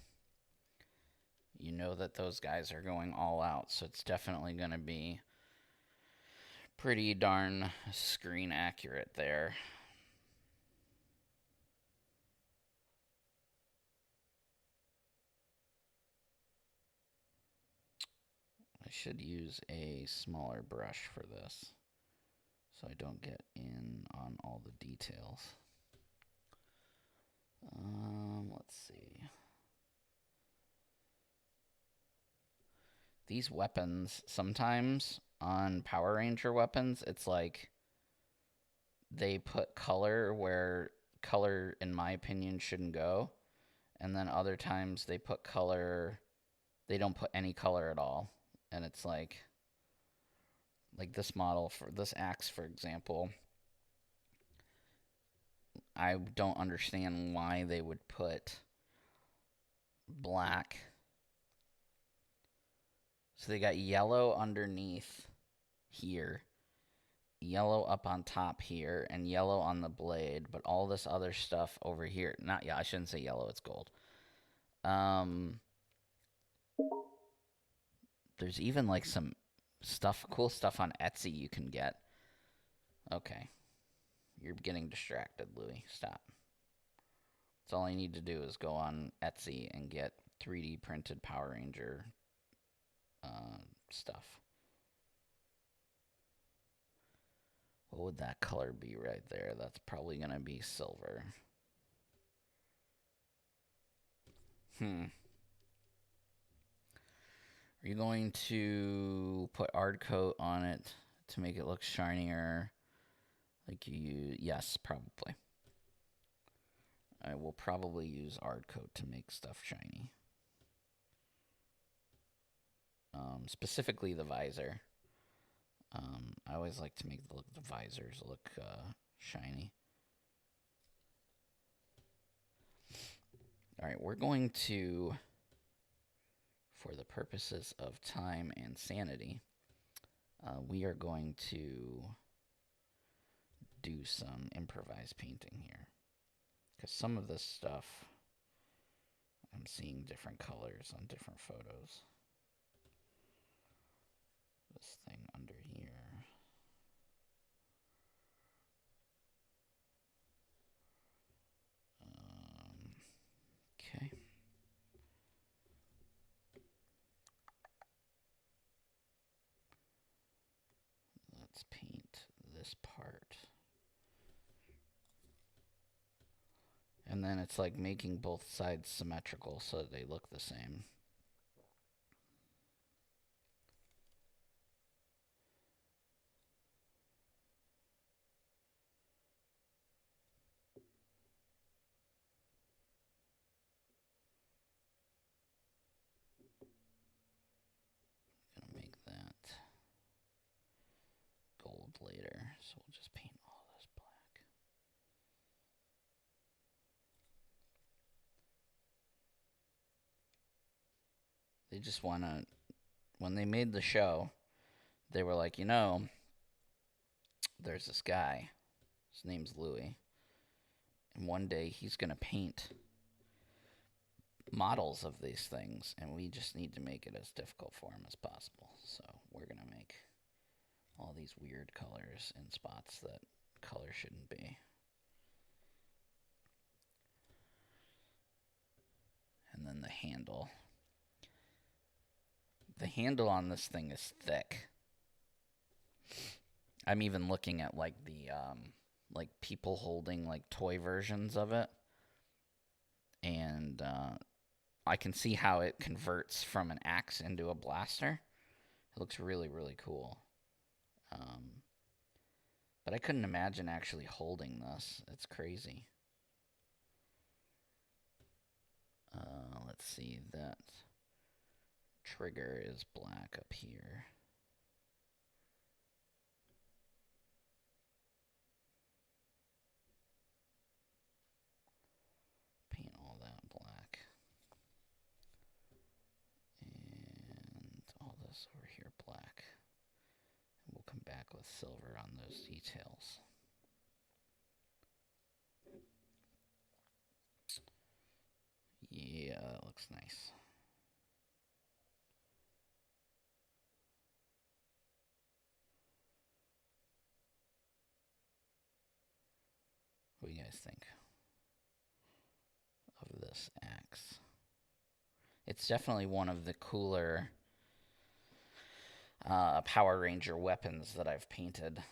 You know that those guys are going all out, so it's definitely going to be pretty darn screen accurate there. I should use a smaller brush for this so I don't get in on all the details. Let's see. These weapons, sometimes on Power Ranger weapons, it's like they put color where color, in my opinion, shouldn't go. And then other times they put color, they don't put any color at all. And it's like this model for this axe, for example, I don't understand why they would put black. So they got yellow underneath here, yellow up on top here, and yellow on the blade, but all this other stuff over here. Not, yeah, I shouldn't say yellow, it's gold. There's even like some stuff, cool stuff on Etsy you can get. Okay. You're getting distracted, Louie. Stop. That's all I need to do is go on Etsy and get 3D printed Power Ranger stuff. What would that color be right there? That's probably going to be silver. Are you going to put ard coat on it to make it look shinier? Like you, yes, probably. I will probably use ard coat to make stuff shiny. Specifically the visor. I always like to make the visors look shiny. All right, we're going to, for the purposes of time and sanity, we are going to do some improvised painting here. Because some of this stuff, I'm seeing different colors on different photos. This thing under here. Okay. Let's paint this part. And then it's like making both sides symmetrical so that they look the same. Gonna make that gold later, so we'll just paint all this black. They just want to, when they made the show, they were like, you know, there's this guy, his name's Louie, and one day he's going to paint models of these things, and we just need to make it as difficult for him as possible. So we're going to make all these weird colors in spots that color shouldn't be. And then the handle. The handle on this thing is thick. I'm even looking at like the like people holding like toy versions of it, and I can see how it converts from an axe into a blaster. It looks really, really cool. But I couldn't imagine actually holding this. It's crazy. Let's see, that trigger is black up here. Paint all that black. And all this over here black. And we'll come back with silver on those details. Yeah, that looks nice. What do you guys think of this axe? It's definitely one of the cooler Power Ranger weapons that I've painted.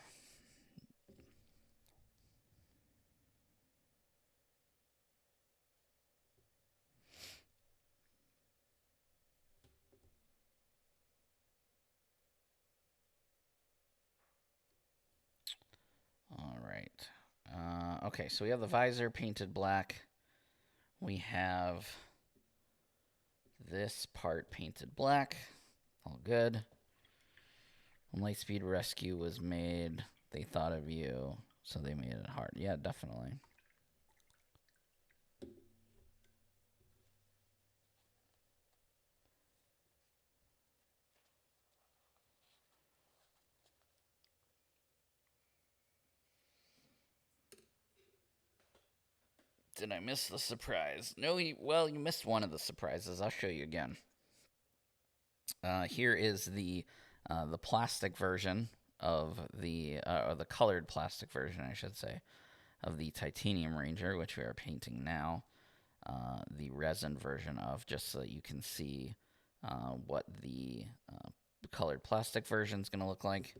All right. Okay, so we have the visor painted black. We have this part painted black. All good. When Lightspeed Rescue was made, they thought of you, so they made it hard. Yeah, definitely. Did I miss the surprise? No, well, you missed one of the surprises. I'll show you again. Here is the plastic version of or the colored plastic version, I should say, of the Titanium Ranger, which we are painting now. The resin version of, just so that you can see what the colored plastic version is going to look like.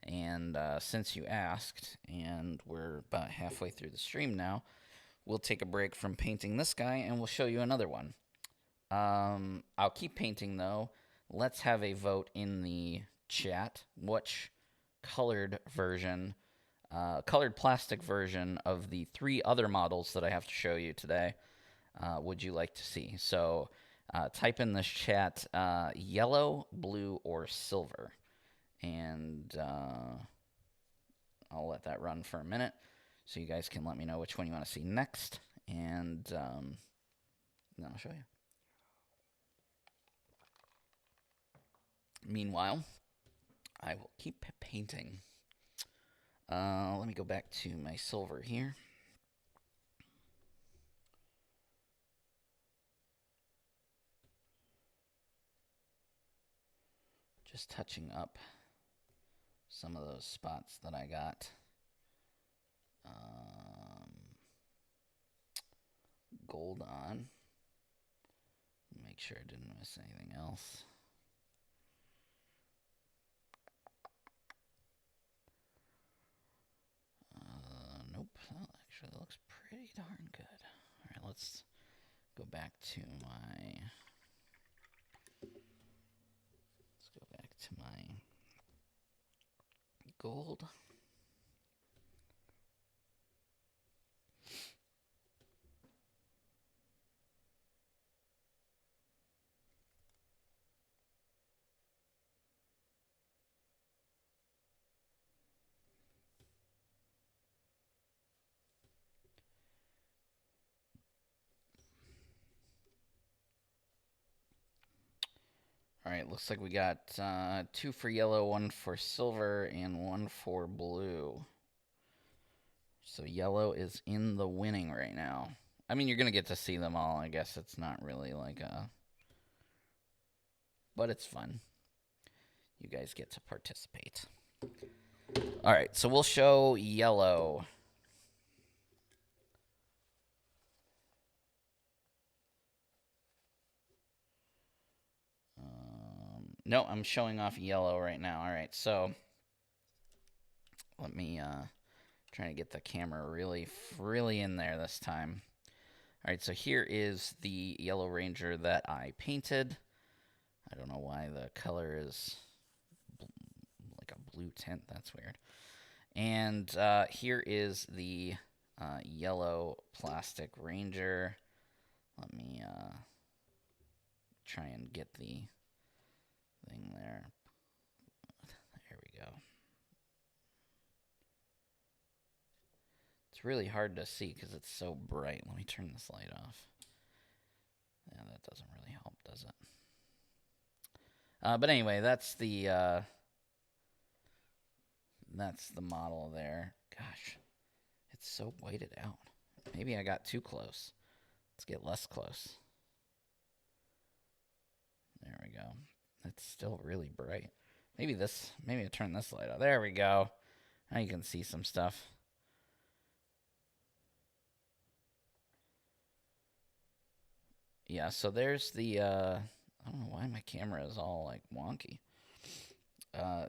And since you asked, and we're about halfway through the stream now, we'll take a break from painting this guy and we'll show you another one. I'll keep painting though. Let's have a vote in the chat. Which colored version, colored plastic version of the 3 other models that I have to show you today would you like to see? So type in this chat yellow, blue, or silver. And I'll let that run for a minute so you guys can let me know which one you want to see next. And then I'll show you. Meanwhile, I will keep painting. Let me go back to my silver here. Just touching up some of those spots that I got gold on. Make sure I didn't miss anything else. Nope. That actually looks pretty darn good. All right, let's go back to my. Let's go back to my gold. All right, looks like we got 2 for yellow, 1 for silver, and 1 for blue. So yellow is in the winning right now. I mean, you're going to get to see them all. I guess it's not really like a... But it's fun. You guys get to participate. All right, so we'll show yellow. No, I'm showing off yellow right now. All right, so let me try to get the camera really in there this time. All right, so here is the Yellow Ranger that I painted. I don't know why the color is like a blue tint. That's weird. And here is the yellow plastic Ranger. Let me try and get the thing there. There we go. It's really hard to see because it's so bright. Let me turn this light off. Yeah, that doesn't really help, does it? But anyway, that's the model there. Gosh, it's so whited out. Maybe I got too close. Let's get less close. There we go. It's still really bright. Maybe I turn this light on. There we go. Now you can see some stuff. Yeah, so there's the, I don't know why my camera is all like wonky.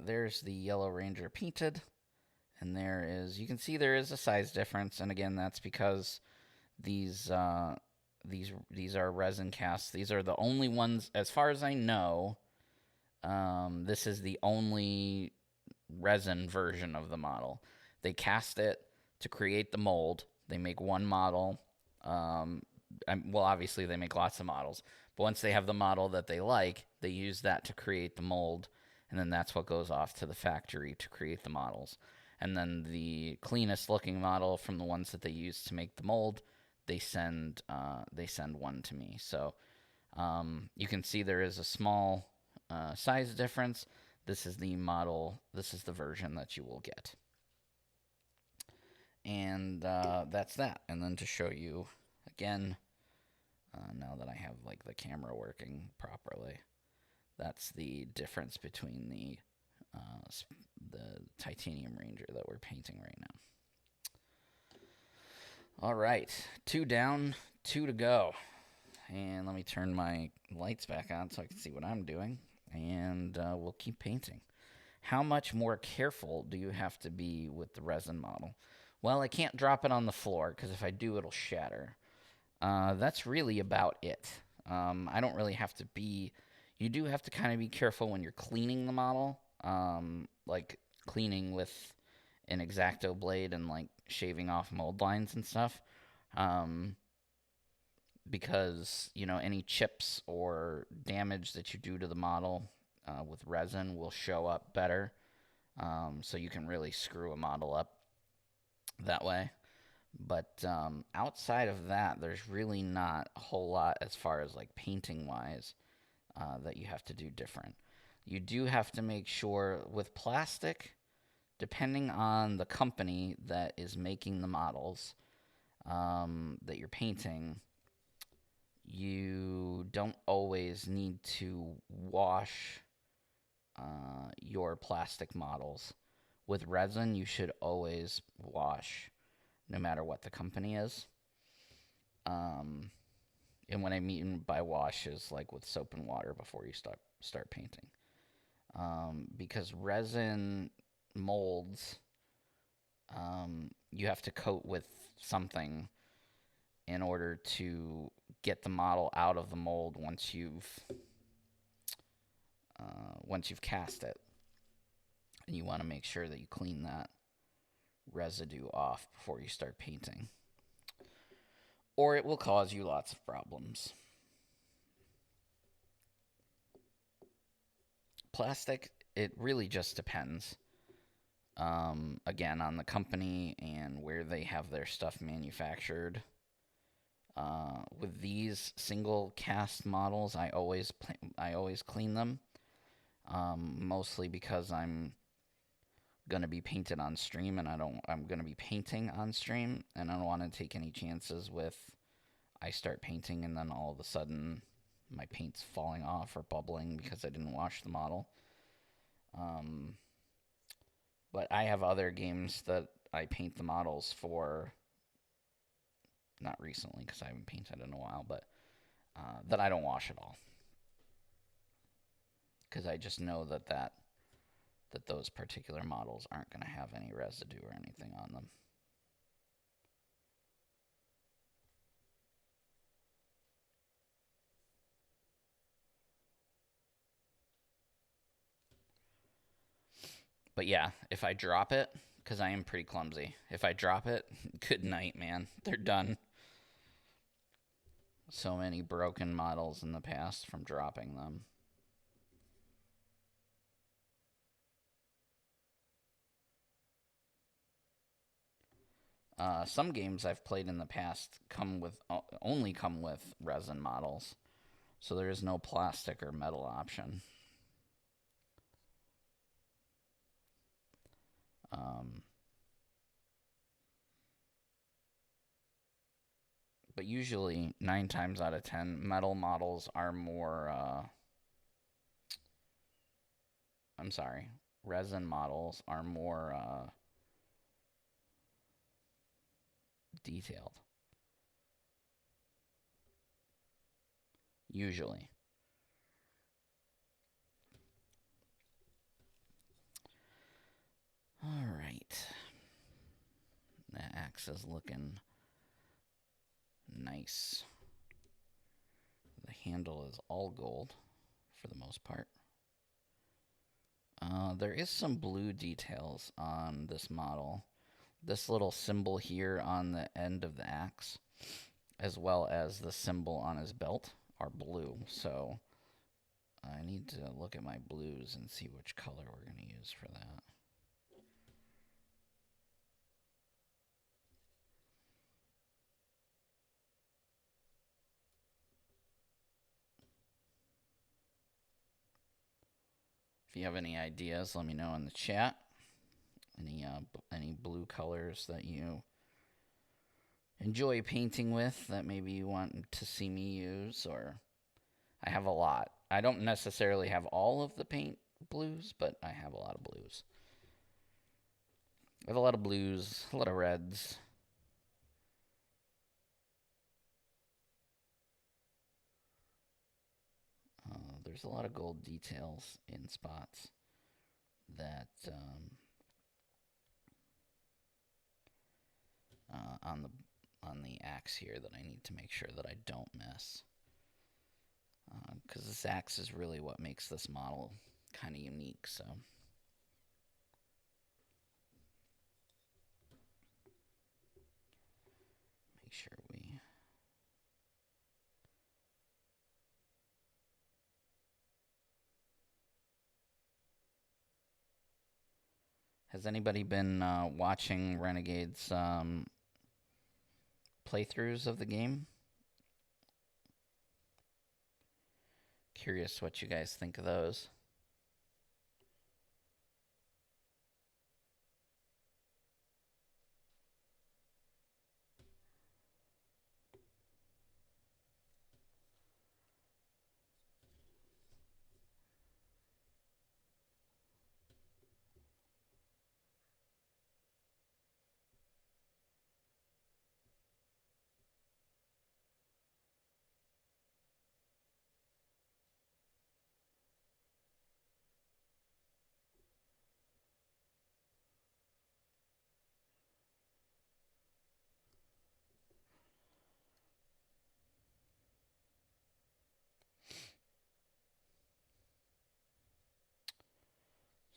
There's the Yellow Ranger painted. And there is, you can see there is a size difference. And again, that's because these are resin casts. These are the only ones, as far as I know, this is the only resin version of the model. They cast it to create the mold, They make one model. Well, obviously they make lots of models, but once they have the model that they like, they use that to create the mold, and then that's what goes off to the factory to create the models. And then the cleanest looking model from the ones that they use to make the mold, they send one to me. So you can see there is a small size difference. This is the model. This is the version that you will get. And that's that. And then to show you again, now that I have like the camera working properly, that's the difference between the titanium ranger that we're painting right now. All right, 2 down, 2 to go. And let me turn my lights back on so I can see what I'm doing. And we'll keep painting. How much more careful do you have to be with the resin model? Well, I can't drop it on the floor because if I do, it'll shatter. That's really about it. I don't really have to be. You do have to kind of be careful when you're cleaning the model, like cleaning with an X-Acto blade and like shaving off mold lines and stuff. Because any chips or damage that you do to the model with resin will show up better. So you can really screw a model up that way. But outside of that, there's really not a whole lot as far as like painting wise that you have to do different. You do have to make sure with plastic, depending on the company that is making the models that you're painting, you don't always need to wash your plastic models. With resin, you should always wash, no matter what the company is. And what I mean by wash is like with soap and water before you start painting. Because resin molds, you have to coat with something in order to get the model out of the mold once you've cast it. And you want to make sure that you clean that residue off before you start painting, or it will cause you lots of problems. Plastic, it really just depends. Again, on the company and where they have their stuff manufactured. With these single cast models, I always clean them, mostly because I'm gonna be painted on stream, and I'm gonna be painting on stream, and I don't want to take any chances with I start painting and then all of a sudden my paint's falling off or bubbling because I didn't wash the model. But I have other games that I paint the models for, not recently because I haven't painted in a while, but that I don't wash at all. Because I just know that those particular models aren't going to have any residue or anything on them. But yeah, if I drop it, because I am pretty clumsy, if I drop it, good night, man. They're done. So many broken models in the past from dropping them. Some games I've played in the past only come with resin models, so there is no plastic or metal option. But usually, 9 times out of 10, metal models are more. I'm sorry, resin models are more detailed. Usually. All right. The axe is looking nice. The handle is all gold for the most part. There is some blue details on this model. this little symbol here on the end of the axe, as well as the symbol on his belt, are blue. So I need to look at my blues and see which color we're going to use for that. If you have any ideas, let me know in the chat. Any blue colors that you enjoy painting with that maybe you want to see me use, or I have a lot. I don't necessarily have all of the paint blues, but I have a lot of blues. I have a lot of blues, a lot of reds. There's a lot of gold details in spots that on the axe here that I need to make sure that I don't miss. Because this axe is really what makes this model kind of unique, so. Make sure we... Has anybody been watching Renegade's playthroughs of the game? Curious what you guys think of those.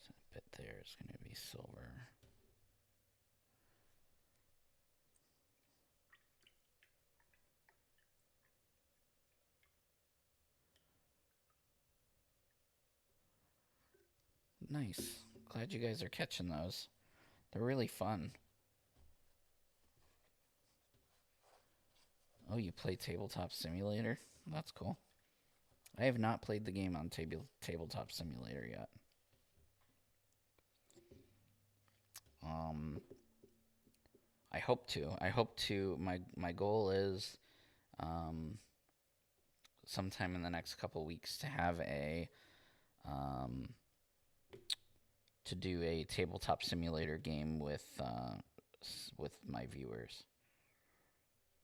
So a bit there is going to be silver. Nice. Glad you guys are catching those. They're really fun. Oh, you play Tabletop Simulator? That's cool. I have not played the game on Tabletop Simulator yet. I hope to. My goal is sometime in the next couple weeks to have to do a Tabletop Simulator game with my viewers.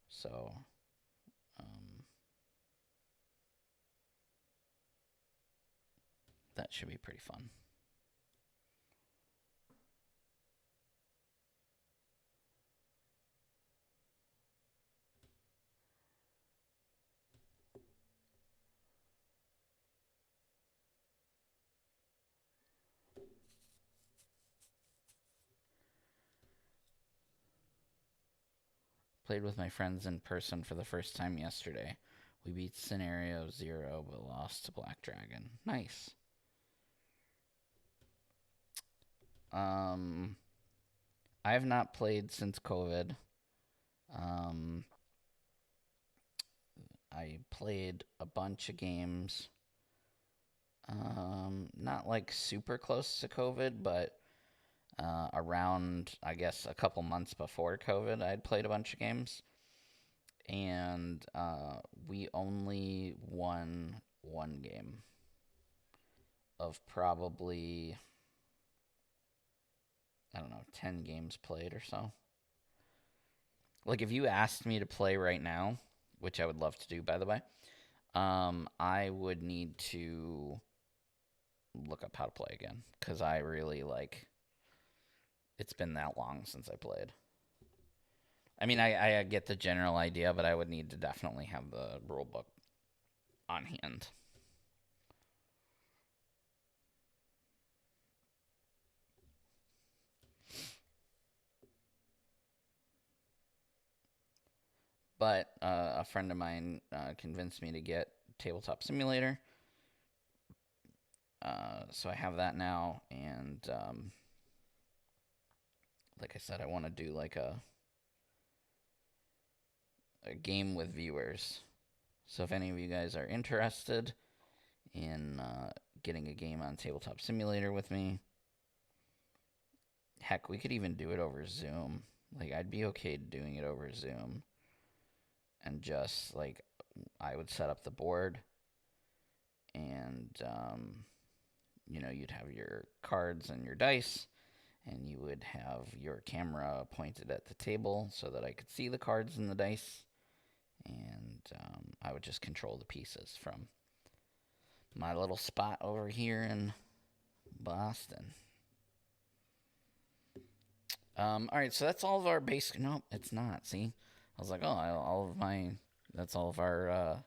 So that should be pretty fun. Played with my friends in person for the first time yesterday. We beat Scenario 0 but lost to Black Dragon. Nice. I have not played since COVID. I played a bunch of games. Not like super close to COVID, but around, I guess, a couple months before COVID, I'd played a bunch of games. And we only won one game of probably, I don't know, 10 games played or so. Like, if you asked me to play right now, which I would love to do, by the way, I would need to look up how to play again, because I really, it's been that long since I played. I mean, I get the general idea, but I would need to definitely have the rule book on hand. But a friend of mine convinced me to get Tabletop Simulator. So I have that now, and like I said, I want to do like a game with viewers. So if any of you guys are interested in getting a game on Tabletop Simulator with me, heck, we could even do it over Zoom. Like, I'd be okay doing it over Zoom. And just, like, I would set up the board, and, you know, you'd have your cards and your dice, and you would have your camera pointed at the table so that I could see the cards and the dice, and I would just control the pieces from my little spot over here in Boston. All right, so that's all of our basic. Nope, it's not. See, I was like, oh, all of my. That's all of our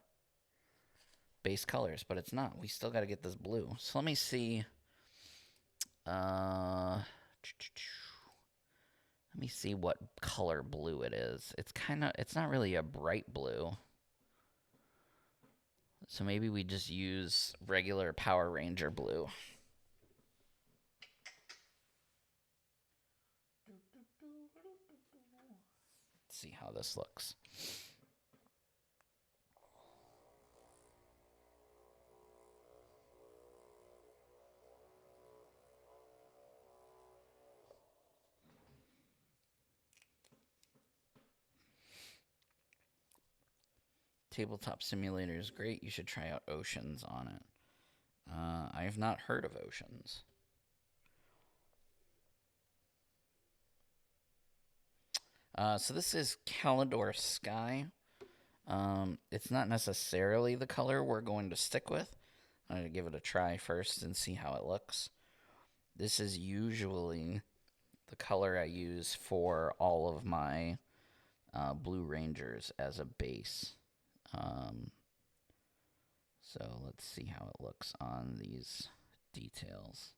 base colors, but it's not. We still got to get this blue. So let me see. Let me see what color blue it is. It's kind of. It's not really a bright blue. So maybe we just use regular Power Ranger blue. Let's see how this looks. Tabletop Simulator is great. You should try out Oceans on it. I have not heard of Oceans. So this is Calidor Sky. It's not necessarily the color we're going to stick with. I'm going to give it a try first and see how it looks. This is usually the color I use for all of my Blue Rangers as a base. So let's see how it looks on these details.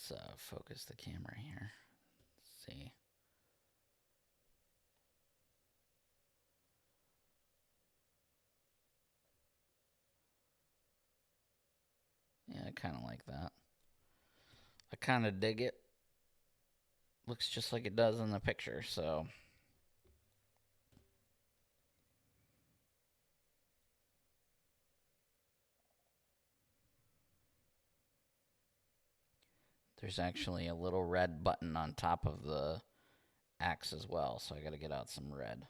Let's focus the camera here. Let's see. Yeah, I kind of like that. I kind of dig it. Looks just like it does in the picture, so. There's actually a little red button on top of the axe as well, so I gotta get out some red.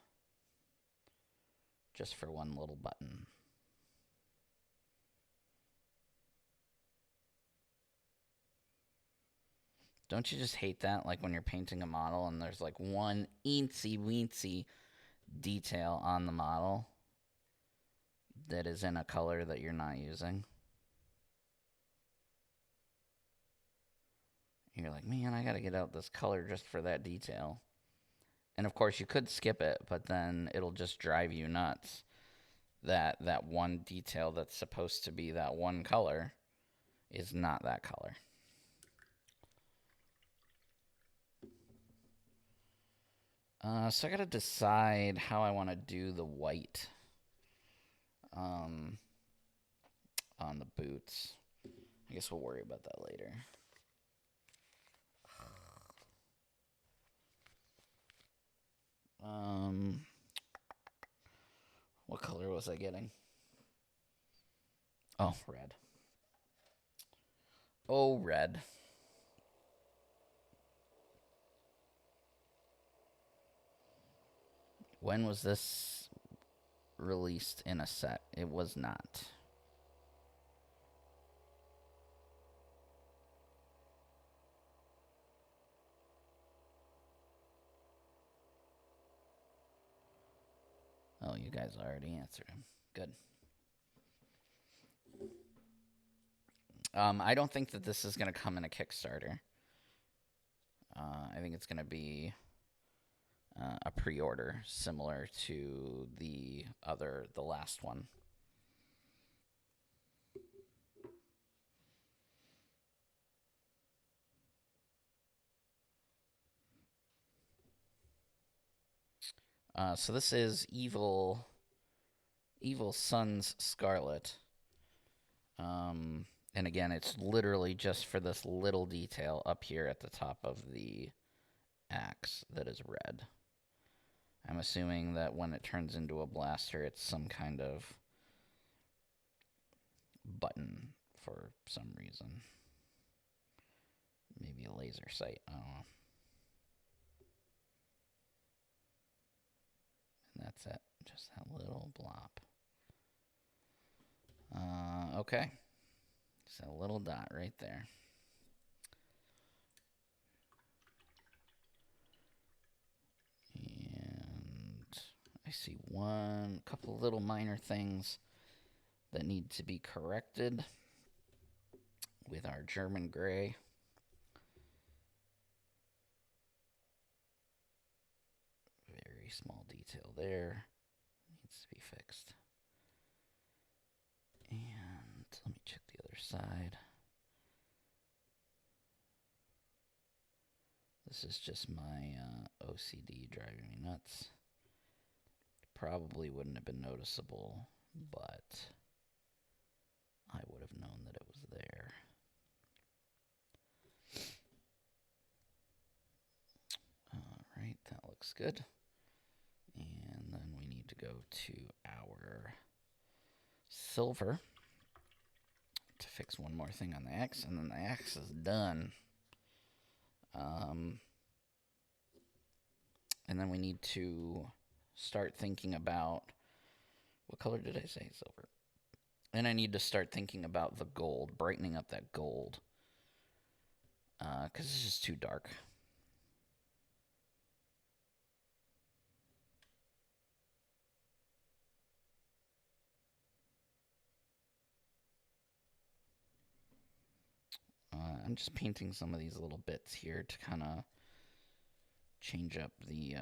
Just for one little button. Don't you just hate that? Like when you're painting a model and there's like one eensy weensy detail on the model that is in a color that you're not using. You're like, man, I gotta get out this color just for that detail. And of course you could skip it, but then it'll just drive you nuts. That one detail that's supposed to be that one color is not that color. So I gotta decide how I want to do the white on the boots. I guess we'll worry about that later. What color was I getting? Oh, red. Oh, red. When was this released in a set? It was not. Oh, you guys already answered him. Good. I don't think that this is going to come in a Kickstarter. I think it's going to be a pre-order, similar to the last one. So this is Evil Sun's Scarlet. And again, it's literally just for this little detail up here at the top of the axe that is red. I'm assuming that when it turns into a blaster, it's some kind of button for some reason. Maybe a laser sight, I don't know. And that's it, just that little blob. Okay. Just a little dot right there. And I see couple little minor things that need to be corrected with our German gray. Very small detail there. Needs to be fixed. And let me check the other side. This is just my OCD driving me nuts. Probably wouldn't have been noticeable, but I would have known that it was there. Alright, that looks good. And then we need to go to our silver to fix one more thing on the axe, and then the axe is done. And then we need to start thinking about, what color did I say? Silver. And I need to start thinking about the gold, brightening up that gold, because it's just too dark. I'm just painting some of these little bits here to kind of change up the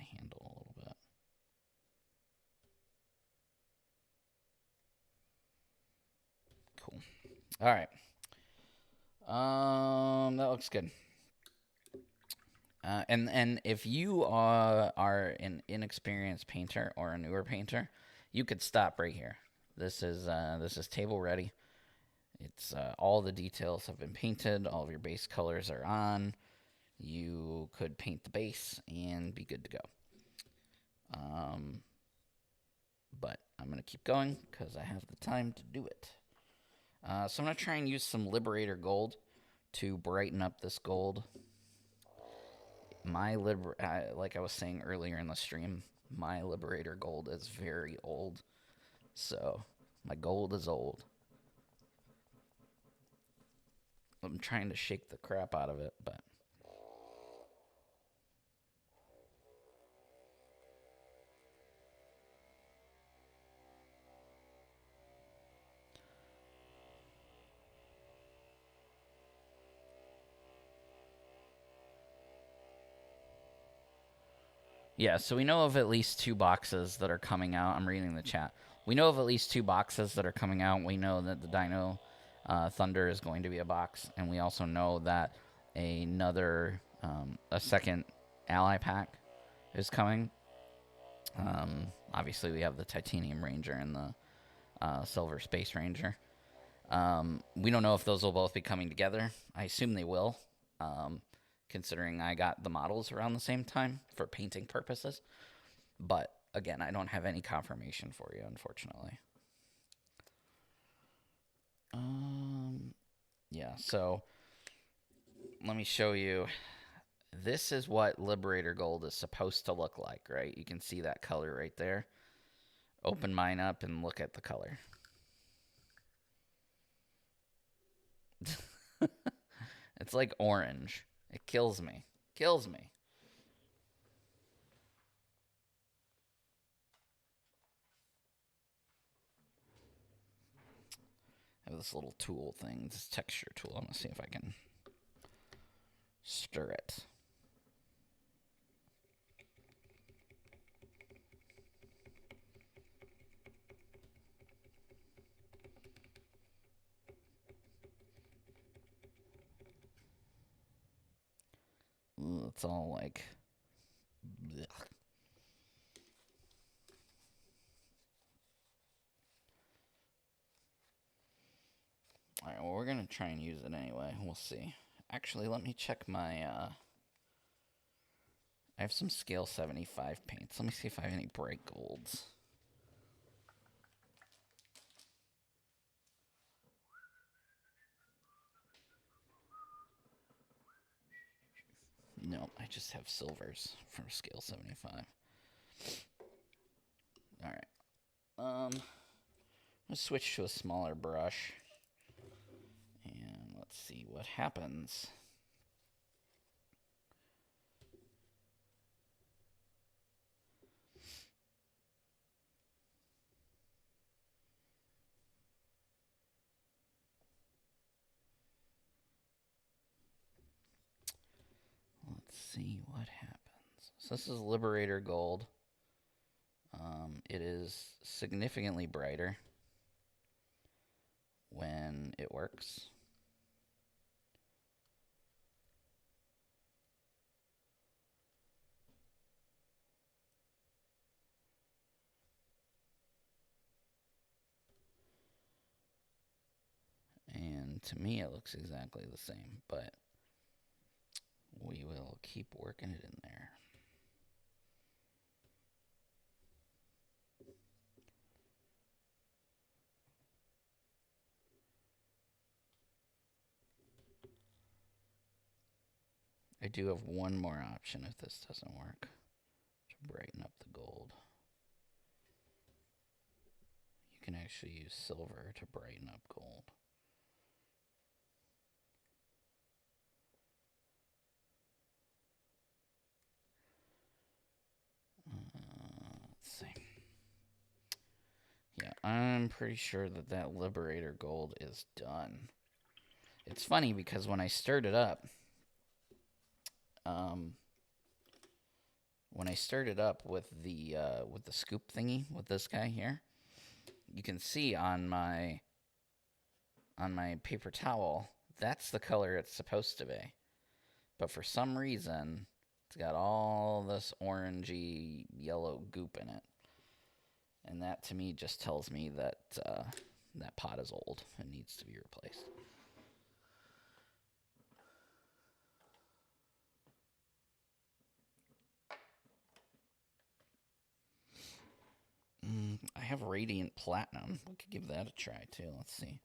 handle a little bit. Cool. All right. That looks good. And if you are an inexperienced painter or a newer painter, you could stop right here. This is table ready. It's all the details have been painted. All of your base colors are on. You could paint the base and be good to go. But I'm gonna keep going because I have the time to do it. So I'm gonna try and use some Liberator Gold to brighten up this gold. Like I was saying earlier in the stream, my Liberator Gold is very old. So my gold is old. I'm trying to shake the crap out of it, but yeah, so we know of at least 2 boxes that are coming out. I'm reading the chat. We know of at least 2 boxes that are coming out. We know that the Dino Thunder is going to be a box, and we also know that a second ally pack is coming. Obviously, we have the Titanium Ranger and the Silver Space Ranger. We don't know if those will both be coming together. I assume they will. Considering I got the models around the same time for painting purposes. But, again, I don't have any confirmation for you, unfortunately. Yeah, so let me show you. This is what Liberator Gold is supposed to look like, right? You can see that color right there. Open mine up and look at the color. It's like orange. It kills me. Kills me. I have this little tool thing, this texture tool. I'm going to see if I can stir it. Ooh, it's all like... blech. Alright, well, we're going to try and use it anyway. We'll see. Actually, let me check my... I have some scale 75 paints. Let me see if I have any bright golds. No, I just have silvers from scale 75. Alright. Let's switch to a smaller brush. And let's see what happens. Let's see what happens. So this is Liberator Gold. It is significantly brighter when it works. And to me, it looks exactly the same, but we will keep working it in there. I do have one more option if this doesn't work to brighten up the gold. You can actually use silver to brighten up gold. Let's see. Yeah, I'm pretty sure that that Liberator Gold is done. It's funny because when I stirred it up, with the scoop thingy with this guy here, you can see on my paper towel that's the color it's supposed to be, but for some reason it's got all this orangey yellow goop in it, and that to me just tells me that that pot is old and needs to be replaced. I have Radiant Platinum. We could give that a try, too. Let's see.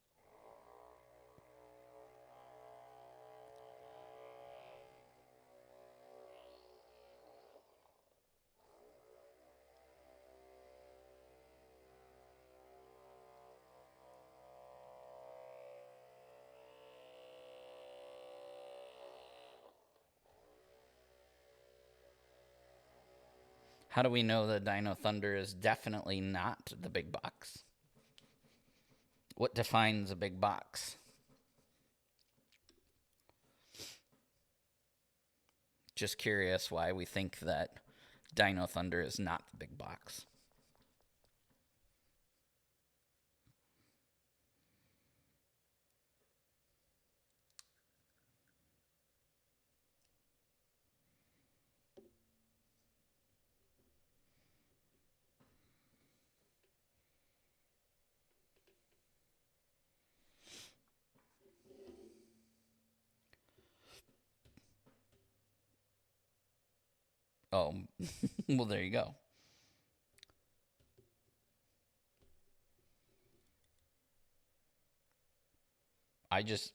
How do we know that Dino Thunder is definitely not the big box? What defines a big box? Just curious why we think that Dino Thunder is not the big box. Oh, well, there you go.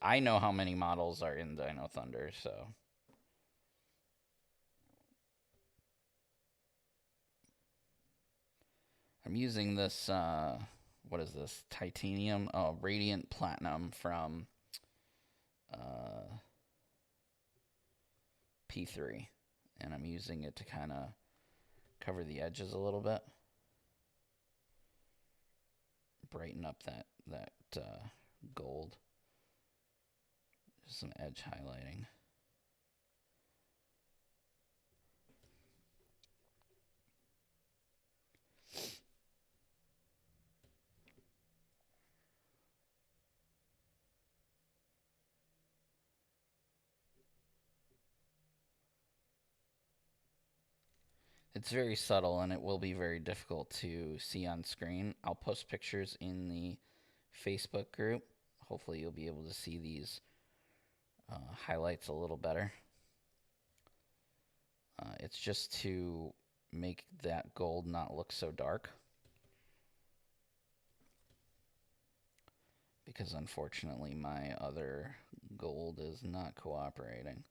I know how many models are in Dino Thunder, so. I'm using this, what is this? Titanium, oh, Radiant Platinum from P3. And I'm using it to kind of cover the edges a little bit. Brighten up that gold. Just some edge highlighting. It's very subtle and it will be very difficult to see on screen. I'll post pictures in the Facebook group. Hopefully you'll be able to see these highlights a little better. It's just to make that gold not look so dark. Because unfortunately my other gold is not cooperating.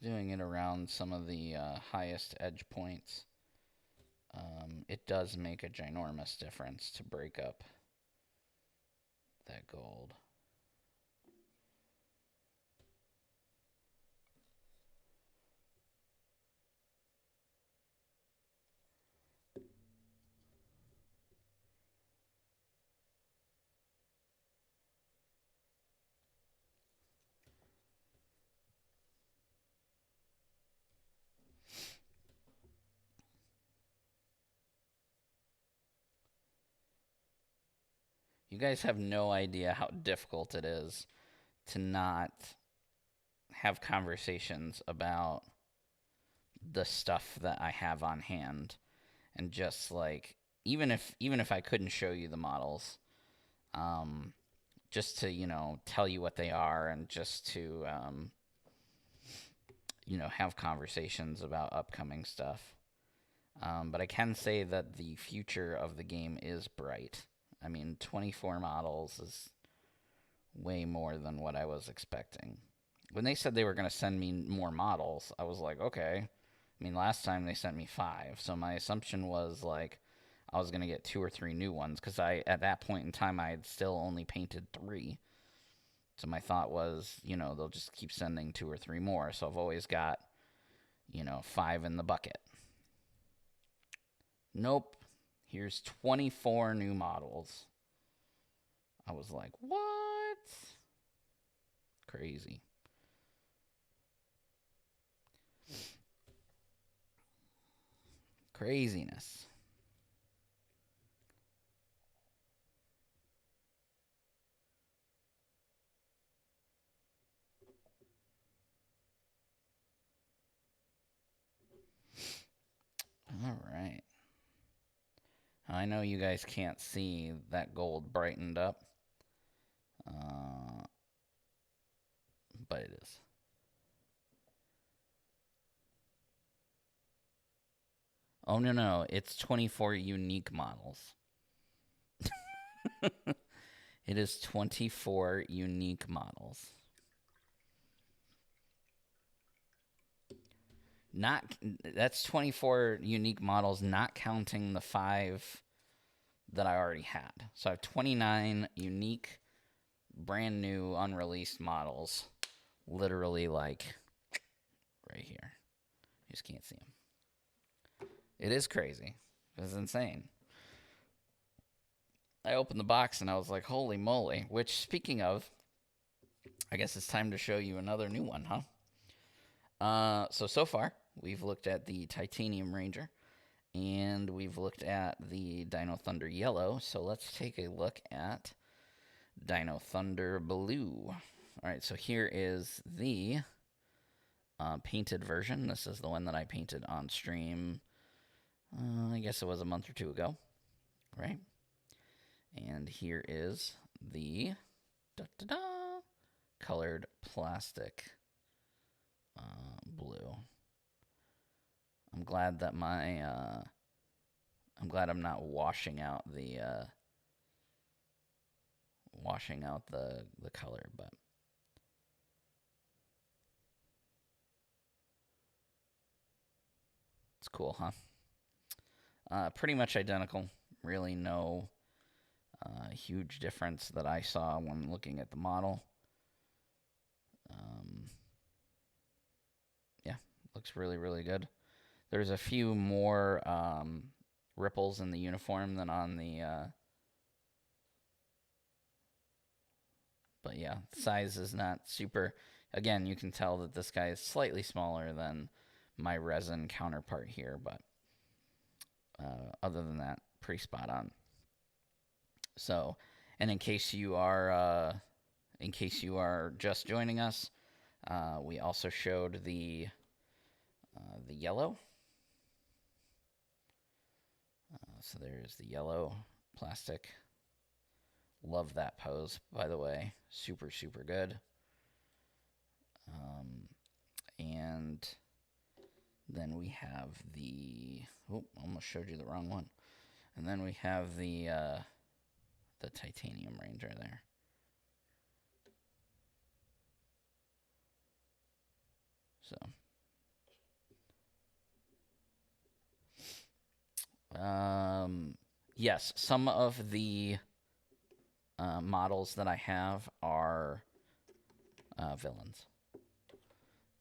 Doing it around some of the highest edge points, it does make a ginormous difference to break up that gold. You guys have no idea how difficult it is to not have conversations about the stuff that I have on hand, and just like even if I couldn't show you the models, just to tell you what they are, and just to have conversations about upcoming stuff. But I can say that the future of the game is bright. I mean, 24 models is way more than what I was expecting. When they said they were going to send me more models, I was like, okay. I mean, last time they sent me 5, so my assumption was like I was going to get 2 or 3 new ones, because at that point in time I had still only painted 3. So my thought was, they'll just keep sending 2 or 3 more. So I've always got, 5 in the bucket. Nope. Here's 24 new models. I was like, what? Crazy. Craziness. All right. I know you guys can't see that gold brightened up, but it is. Oh, no. It's 24 unique models. It is 24 unique models. That's 24 unique models, not counting the 5 that I already had. So I have 29 unique, brand new, unreleased models. Literally, like, right here. You just can't see them. It is crazy. It's insane. I opened the box and I was like, holy moly. Which, speaking of, I guess it's time to show you another new one, huh? So far, we've looked at the Titanium Ranger, and we've looked at the Dino Thunder Yellow. So let's take a look at Dino Thunder Blue. All right, so here is the painted version. This is the one that I painted on stream, I guess it was a month or 2 ago, right? And here is the Da, da, da. Colored plastic blue. I'm glad that I'm glad I'm not washing out the color, but it's cool, huh? Pretty much identical. Really no huge difference that I saw when looking at the model. Yeah, looks really, really good. There's a few more ripples in the uniform than on the... but yeah, size is not super... Again, you can tell that this guy is slightly smaller than my resin counterpart here, but other than that, pretty spot on. So, and in case you are just joining us, we also showed the yellow. So there's the yellow plastic. Love that pose, by the way. Super, super good. And then we have the... Oh, almost showed you the wrong one. And then we have the titanium ranger there. So... yes, some of the models that I have are villains.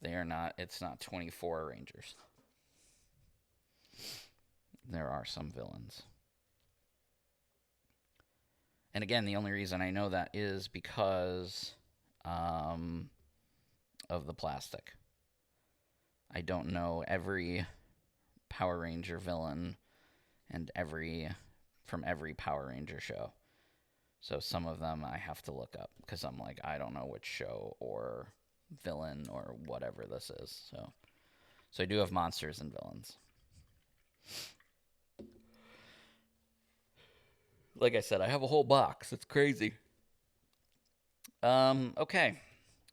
They are not, it's not 24 Rangers. There are some villains. And again, the only reason I know that is because of the plastic. I don't know every Power Ranger villain and from every Power Ranger show. So some of them I have to look up because I'm like, I don't know which show or villain or whatever this is. So I do have monsters and villains. Like I said, I have a whole box. It's crazy. Okay.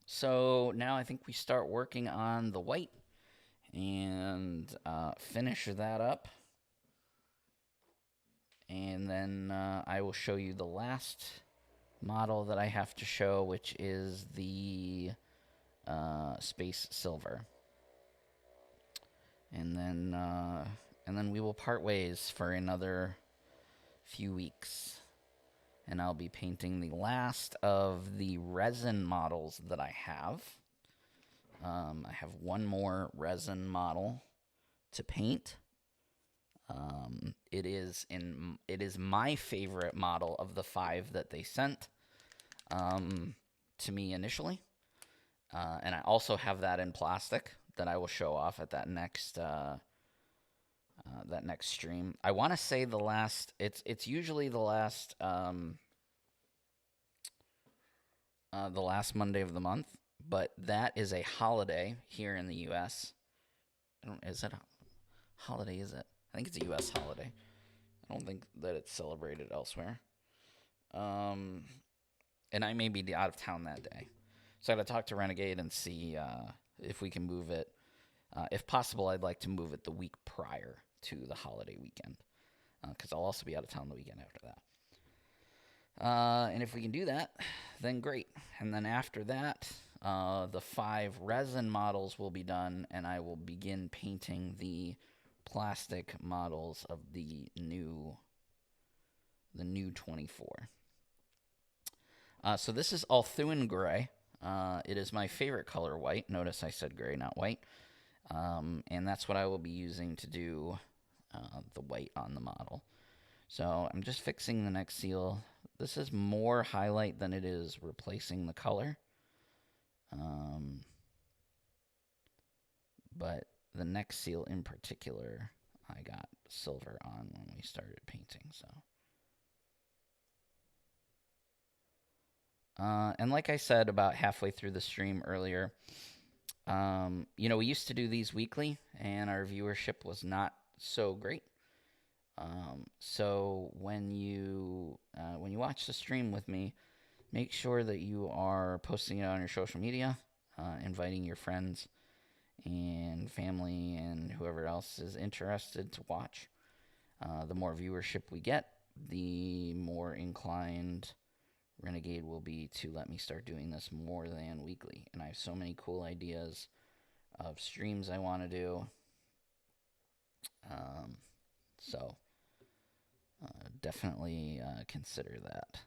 So now I think we start working on the white and finish that up. And then I will show you the last model that I have to show, which is the Space Silver. And then we will part ways for another few weeks. And I'll be painting the last of the resin models that I have. I have one more resin model to paint. It is my favorite model of the 5 that they sent to me initially, and I also have that in plastic that I will show off at that next stream. I want to say the last. It's usually the last Monday of the month, but that is a holiday here in the U.S. Is it a holiday? Is it? I think it's a U.S. holiday. I don't think that it's celebrated elsewhere. And I may be out of town that day. So I got to talk to Renegade and see if we can move it. If possible, I'd like to move it the week prior to the holiday weekend. Because I'll also be out of town the weekend after that. And if we can do that, then great. And then after that, the 5 resin models will be done, and I will begin painting the plastic models of the new 24. So this is Althuan Gray. It is my favorite color, white. Notice I said gray, not white. And that's what I will be using to do the white on the model. So I'm just fixing the next seal. This is more highlight than it is replacing the color. But the next seal in particular, I got silver on when we started painting. So, and like I said about halfway through the stream earlier, we used to do these weekly, and our viewership was not so great. So when you watch the stream with me, Make sure that you are posting it on your social media, inviting your friends and family and whoever else is interested to watch. The more viewership we get, the more inclined Renegade will be to let me start doing this more than weekly. And I have so many cool ideas of streams I want to do. Um, so definitely consider that.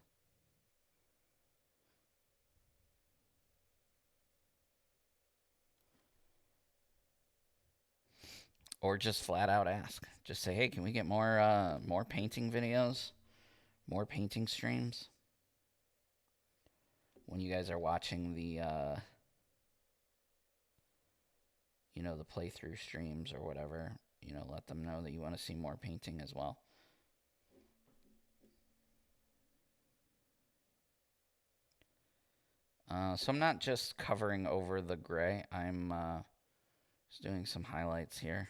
Or just flat out ask. Just say, hey, can we get more painting videos, more painting streams? When you guys are watching the the playthrough streams or whatever, let them know that you want to see more painting as well. So I'm not just covering over the gray. I'm just doing some highlights here.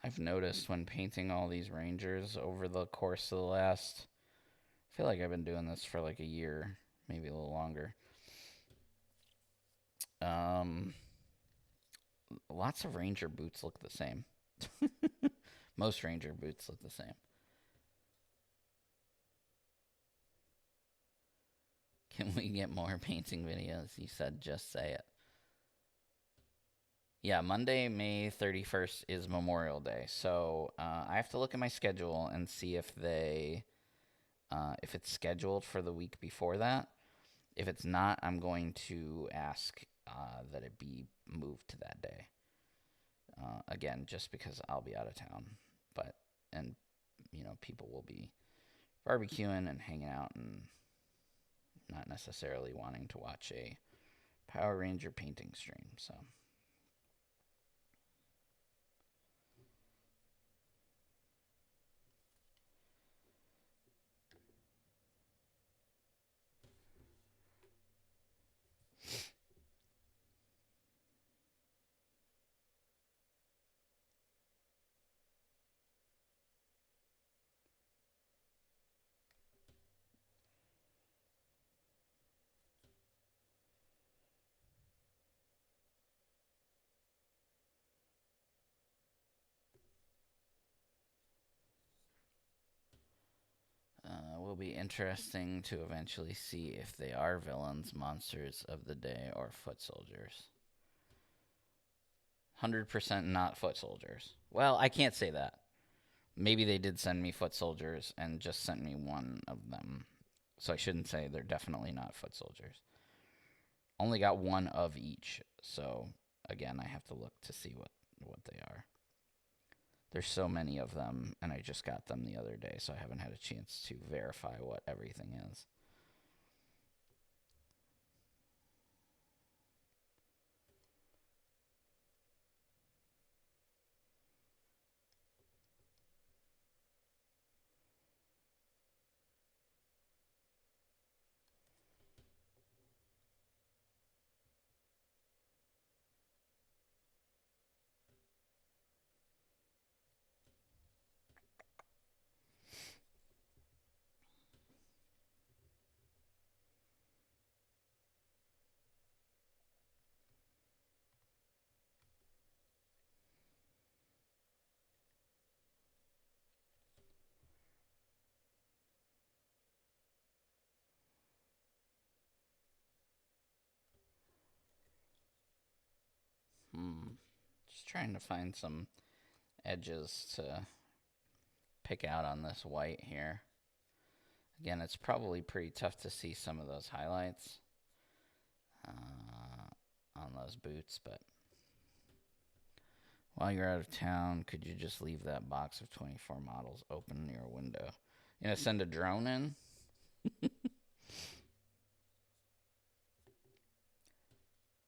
I've noticed when painting all these rangers over the course of the last, I feel like I've been doing this for like a year, maybe a little longer. Um, Lots of ranger boots look the same. Most ranger boots look the same. Can we get more painting videos? You said just say it. Yeah, Monday, May 31st is Memorial Day. So I have to look at my schedule and see if it's scheduled for the week before that. If it's not, I'm going to ask that it be moved to that day. Again, just because I'll be out of town. And people will be barbecuing and hanging out and not necessarily wanting to watch a Power Ranger painting stream. So. Will be interesting to eventually see if they are villains, monsters of the day, or foot soldiers. 100% not foot soldiers. Well, I can't say that. Maybe they did send me foot soldiers and just sent me one of them. So I shouldn't say they're definitely not foot soldiers. Only got one of each. So again, I have to look to see what they are. There's so many of them, and I just got them the other day, so I haven't had a chance to verify what everything is. Just trying to find some edges to pick out on this white here. Again, it's probably pretty tough to see some of those highlights on those boots, but while you're out of town, could you just leave that box of 24 models open near a window? You know, send a drone in? I'm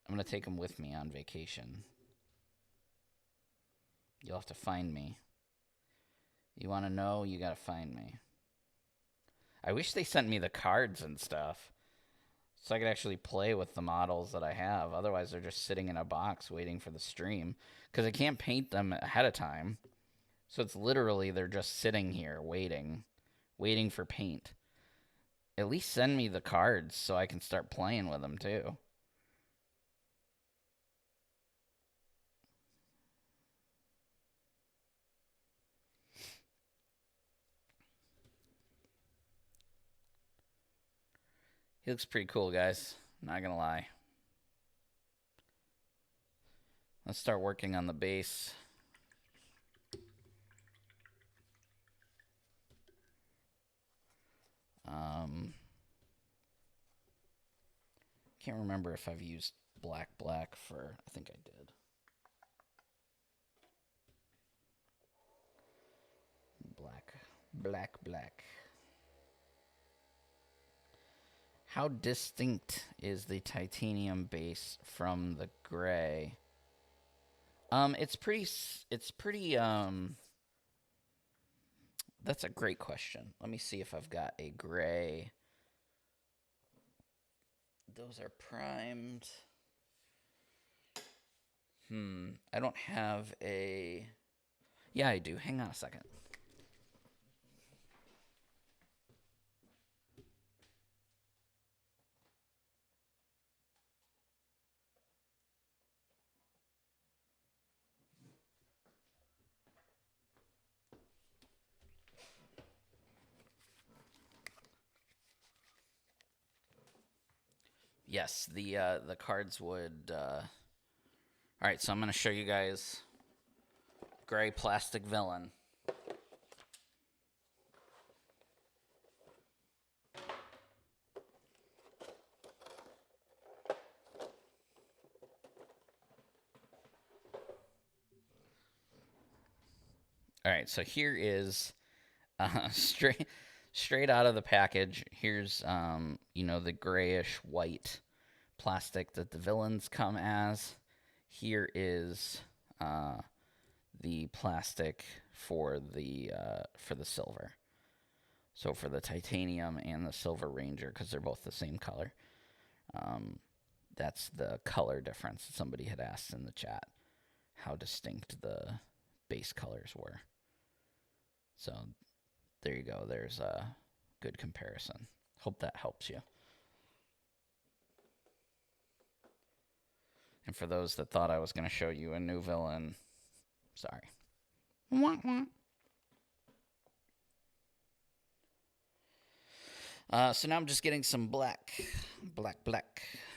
going to take them with me on vacation. You'll have to find me. You want to know? You got to find me. I wish they sent me the cards and stuff so I could actually play with the models that I have. Otherwise, they're just sitting in a box waiting for the stream because I can't paint them ahead of time. So it's literally they're just sitting here waiting for paint. At least send me the cards so I can start playing with them too. He looks pretty cool, guys. Not gonna lie. Let's start working on the base. Can't remember if I've used black for. I think I did. Black. How distinct is the titanium base from the gray? It's pretty. That's a great question. Let me see if I've got a gray. Those are primed. I don't have a. Yeah, I do. Hang on a second. Yes, the cards would. All right, so I'm going to show you guys gray plastic villain. All right, so here is straight out of the package. Here's the grayish white plastic that the villains come as. Here is the plastic for the silver. So for the titanium and the silver ranger, because they're both the same color. That's the color difference. Somebody had asked in the chat how distinct the base colors were. So there you go. There's a good comparison. Hope that helps you. And for those that thought I was going to show you a new villain, sorry. So now I'm just getting some black.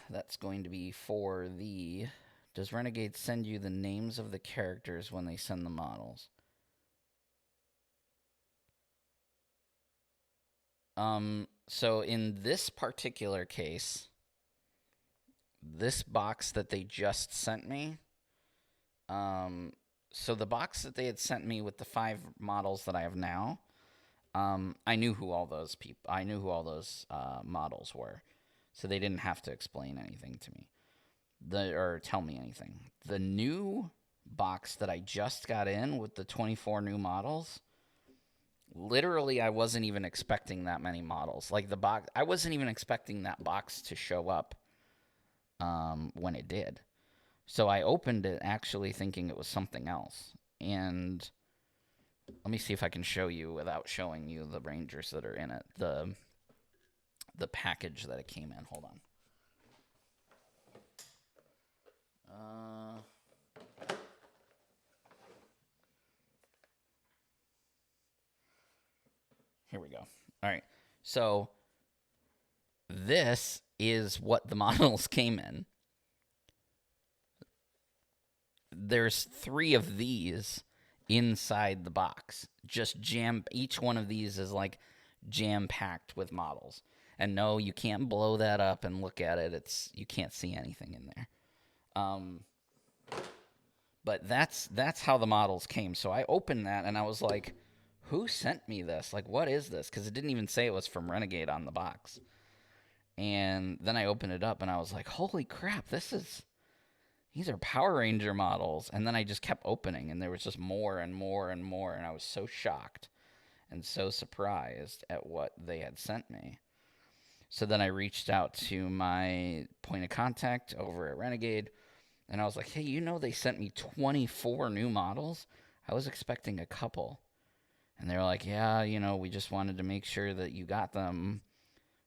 That's going to be for the... Does Renegade send you the names of the characters when they send the models? So in this particular case, this box that they just sent me, so the box that they had sent me with the 5 models that I have now, I knew who all those models were, so they didn't have to explain anything to me, or tell me anything. The new box that I just got in with the 24 new models, literally, I wasn't even expecting that many models. Like the box, I wasn't even expecting that box to show up when it did. So I opened it actually thinking it was something else. And let me see if I can show you without showing you the Rangers that are in it. The package that it came in. Hold on. Here we go. All right. So this is what the models came in. There's 3 of these inside the box. Just each one of these is like jam-packed with models. And no, you can't blow that up and look at it. You can't see anything in there. But that's how the models came. So I opened that and I was like, who sent me this? Like, what is this? Because it didn't even say it was from Renegade on the box. And then I opened it up and I was like, holy crap, these are Power Ranger models. And then I just kept opening and there was just more and more and more. And I was so shocked and so surprised at what they had sent me. So then I reached out to my point of contact over at Renegade. And I was like, hey, they sent me 24 new models? I was expecting a couple. And they were like, yeah, we just wanted to make sure that you got them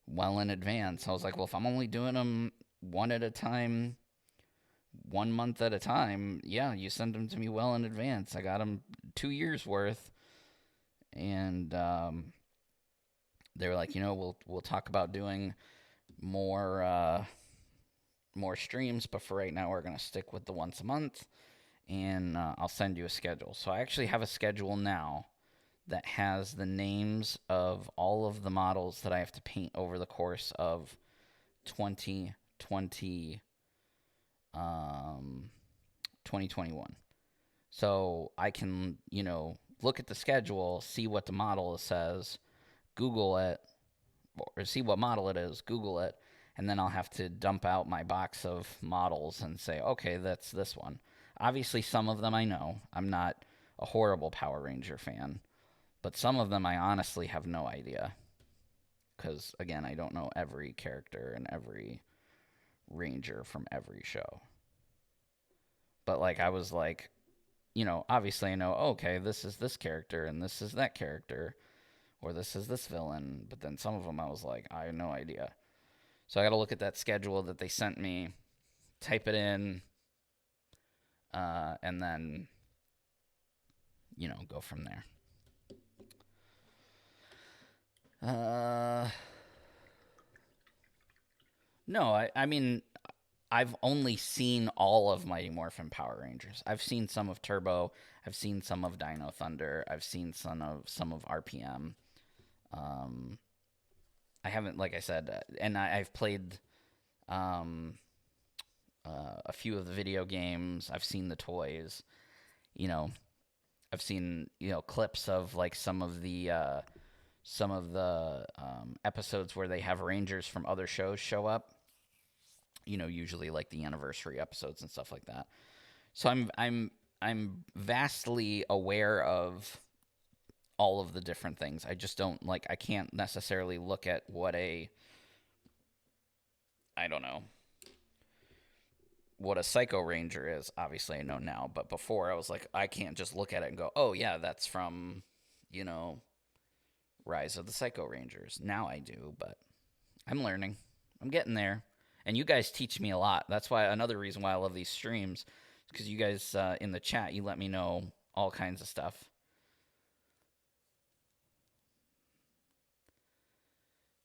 well in advance. I was like, well, if I'm only doing them one at a time, 1 month at a time, yeah, you send them to me well in advance. I got them 2 years worth. And they were like, we'll talk about doing more streams, but for right now, we're going to stick with the once a month, and I'll send you a schedule. So I actually have a schedule now that has the names of all of the models that I have to paint over the course of 2021. So I can, look at the schedule, see what the model says, Google it, or see what model it is, Google it, and then I'll have to dump out my box of models and say, okay, that's this one. Obviously, some of them I know. I'm not a horrible Power Ranger fan, but some of them I honestly have no idea. Because, again, I don't know every character and every Ranger from every show. But, I was like, obviously I know, okay, this is this character and this is that character, or this is this villain. But then some of them I was like, I have no idea. So I got to look at that schedule that they sent me, type it in, and then, go from there. No, I mean, I've only seen all of Mighty Morphin Power Rangers. I've seen some of Turbo. I've seen some of Dino Thunder. I've seen some of RPM. I haven't, like I said, and I've played a few of the video games. I've seen the toys. I've seen clips of some of the episodes where they have Rangers from other shows show up. Usually the anniversary episodes and stuff like that. So I'm vastly aware of all of the different things. I just don't I can't necessarily look at what a Psycho Ranger is. Obviously I know now, but before I was like, I can't just look at it and go, oh yeah, that's from, Rise of the Psycho Rangers. Now I do, but I'm learning. I'm getting there. And you guys teach me a lot. That's why another reason why I love these streams is because you guys in the chat, you let me know all kinds of stuff.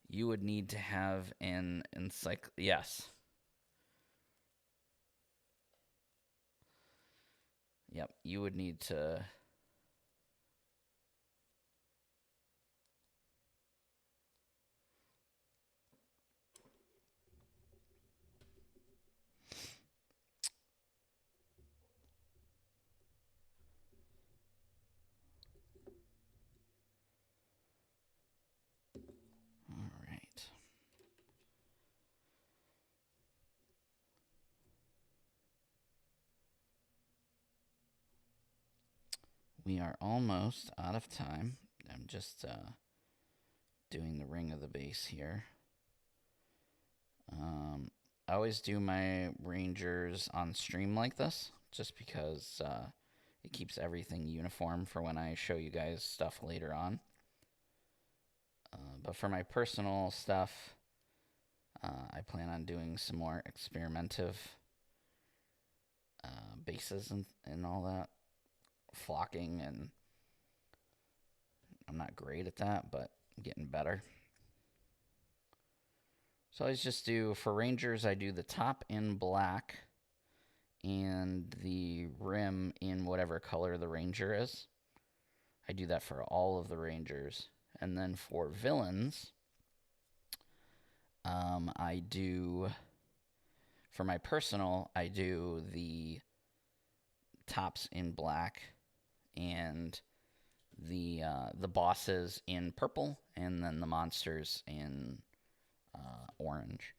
You would need to have an yes. Yep, you would need to... We are almost out of time. I'm just doing the ring of the base here. I always do my Rangers on stream like this, just because it keeps everything uniform for when I show you guys stuff later on. But for my personal stuff, I plan on doing some more experimentative bases and all that. Flocking, and I'm not great at that, but I'm getting better. So I just do, for Rangers, I do the top in black and the rim in whatever color the Ranger is. I do that for all of the Rangers. And then for villains, I do, for my personal, I do the tops in black and the bosses in purple, and then the monsters in orange,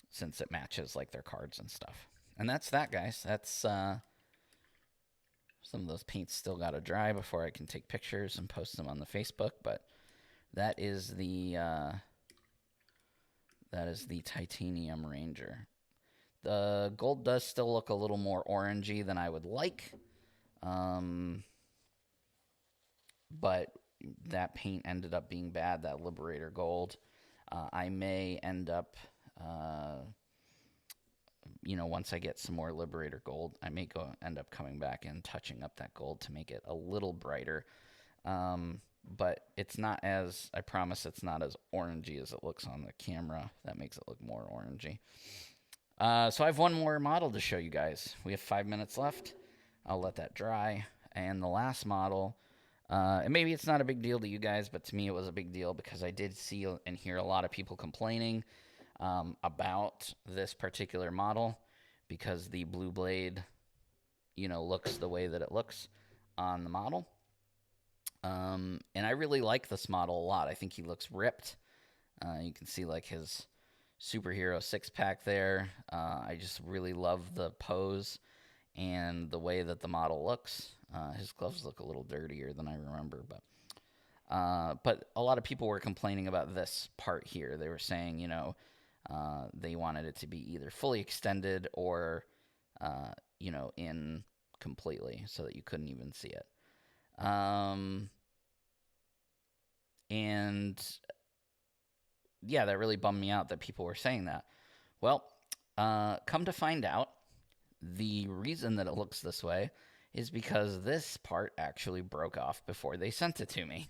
since it matches like their cards and stuff. And that's that, guys. That's some of those paints still got to dry before I can take pictures and post them on the Facebook, but that is the Titanium Ranger. The gold does still look a little more orangey than I would like, but that paint ended up being bad, that Liberator Gold. I may end up, once I get some more Liberator Gold, I may end up coming back and touching up that gold to make it a little brighter. But it's not I promise it's not as orangey as it looks on the camera. That makes it look more orangey. So I have one more model to show you guys. We have 5 minutes left. I'll let that dry. And the last model, and maybe it's not a big deal to you guys, but to me it was a big deal because I did see and hear a lot of people complaining about this particular model because the blue blade, looks the way that it looks on the model. And I really like this model a lot. I think he looks ripped. You can see like his superhero six-pack there. I just really love the pose and the way that the model looks. His gloves look a little dirtier than I remember, but a lot of people were complaining about this part here. They were saying, they wanted it to be either fully extended or, in completely so that you couldn't even see it. And yeah, that really bummed me out that people were saying that. Well, come to find out, the reason that it looks this way is because this part actually broke off before they sent it to me.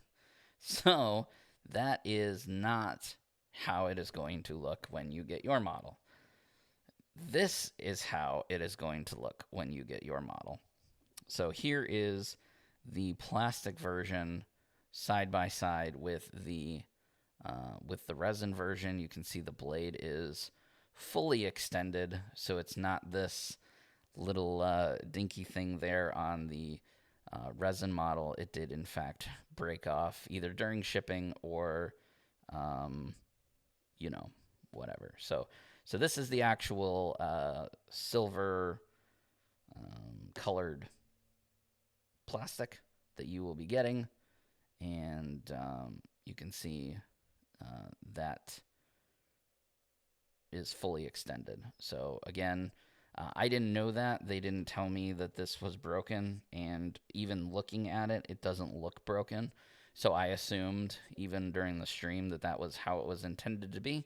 So that is not how it is going to look when you get your model. This is how it is going to look when you get your model. So here is the plastic version side by side with the resin version. You can see the blade is fully extended, so it's not this little dinky thing there on the resin model. It did in fact break off either during shipping or whatever. So this is the actual silver colored plastic that you will be getting, and you can see that is fully extended. So again, I didn't know that. They didn't tell me that this was broken, and even looking at it, it doesn't look broken. So I assumed, even during the stream, that was how it was intended to be.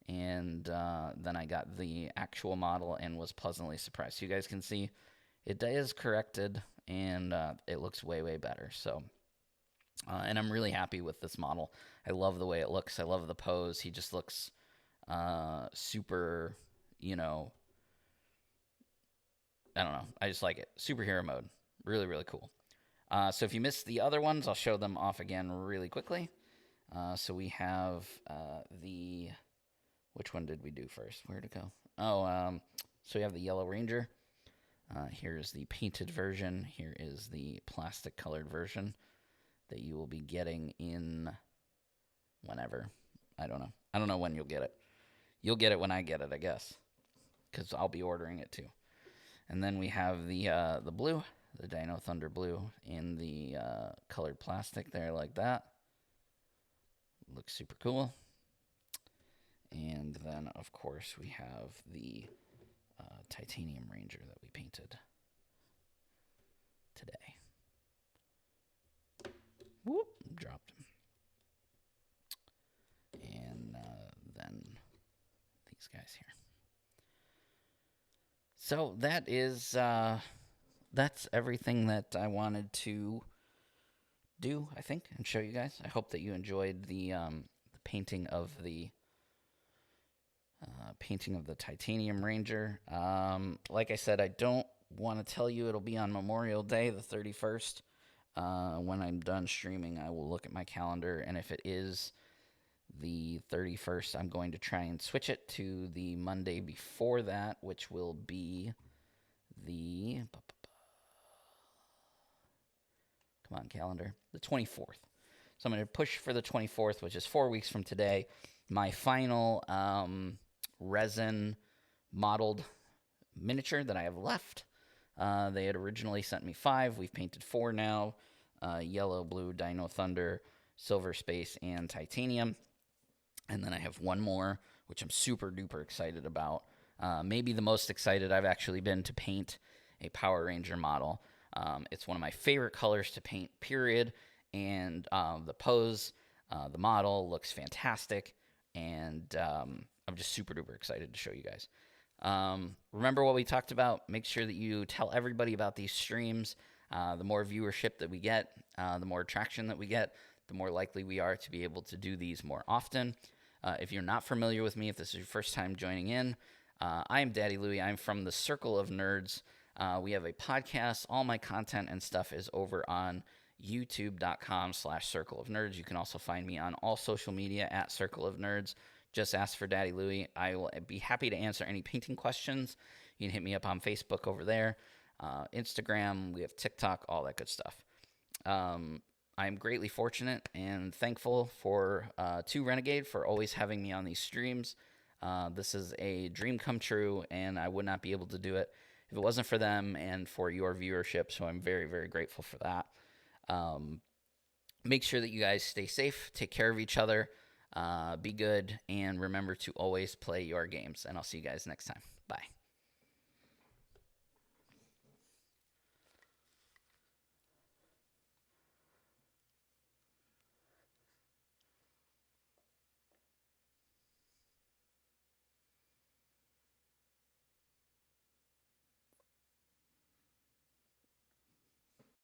And then I got the actual model and was pleasantly surprised. So you guys can see it is corrected, and it looks way, way better. So, and I'm really happy with this model. I love the way it looks. I love the pose. He just looks super, I don't know. I just like it. Superhero mode. Really, really cool. So if you missed the other ones, I'll show them off again really quickly. So we have which one did we do first? Where'd it go? So we have the Yellow Ranger. Here's the painted version. Here is the plastic colored version that you will be getting in whenever. I don't know. I don't know when you'll get it. You'll get it when I get it, I guess, because I'll be ordering it too. And then we have the blue, the Dino Thunder blue, in the colored plastic there like that. Looks super cool. And then, of course, we have the Titanium Ranger that we painted today. Whoop, dropped him. And then these guys here. So that is that's everything that I wanted to do, I think, and show you guys. I hope that you enjoyed the painting of the Titanium Ranger. Like I said, I don't want to tell you it'll be on Memorial Day, the 31st. When I'm done streaming, I will look at my calendar, and if it is the 31st, I'm going to try and switch it to the Monday before that, which will be the, come on, calendar, the 24th. So I'm going to push for the 24th, which is 4 weeks from today. My final resin modeled miniature that I have left. They had originally sent me 5. We've painted 4 now. Yellow, blue, Dino Thunder, Silver Space, and Titanium. And then I have one more, which I'm super duper excited about. Maybe the most excited I've actually been to paint a Power Ranger model. It's one of my favorite colors to paint, period. And the pose, the model looks fantastic. And I'm just super duper excited to show you guys. Remember what we talked about? Make sure that you tell everybody about these streams. The more viewership that we get, the more traction that we get, the more likely we are to be able to do these more often. If you're not familiar with me, if this is your first time joining in, I am Daddy Louie. I'm from the Circle of Nerds. We have a podcast. All my content and stuff is over on youtube.com/Circle of Nerds. You can also find me on all social media at Circle of Nerds. Just ask for Daddy Louie. I will be happy to answer any painting questions. You can hit me up on Facebook over there, Instagram. We have TikTok, all that good stuff. I'm greatly fortunate and thankful for to Renegade for always having me on these streams. This is a dream come true, and I would not be able to do it if it wasn't for them and for your viewership, so I'm very, very grateful for that. Make sure that you guys stay safe, take care of each other, be good, and remember to always play your games, and I'll see you guys next time. Bye.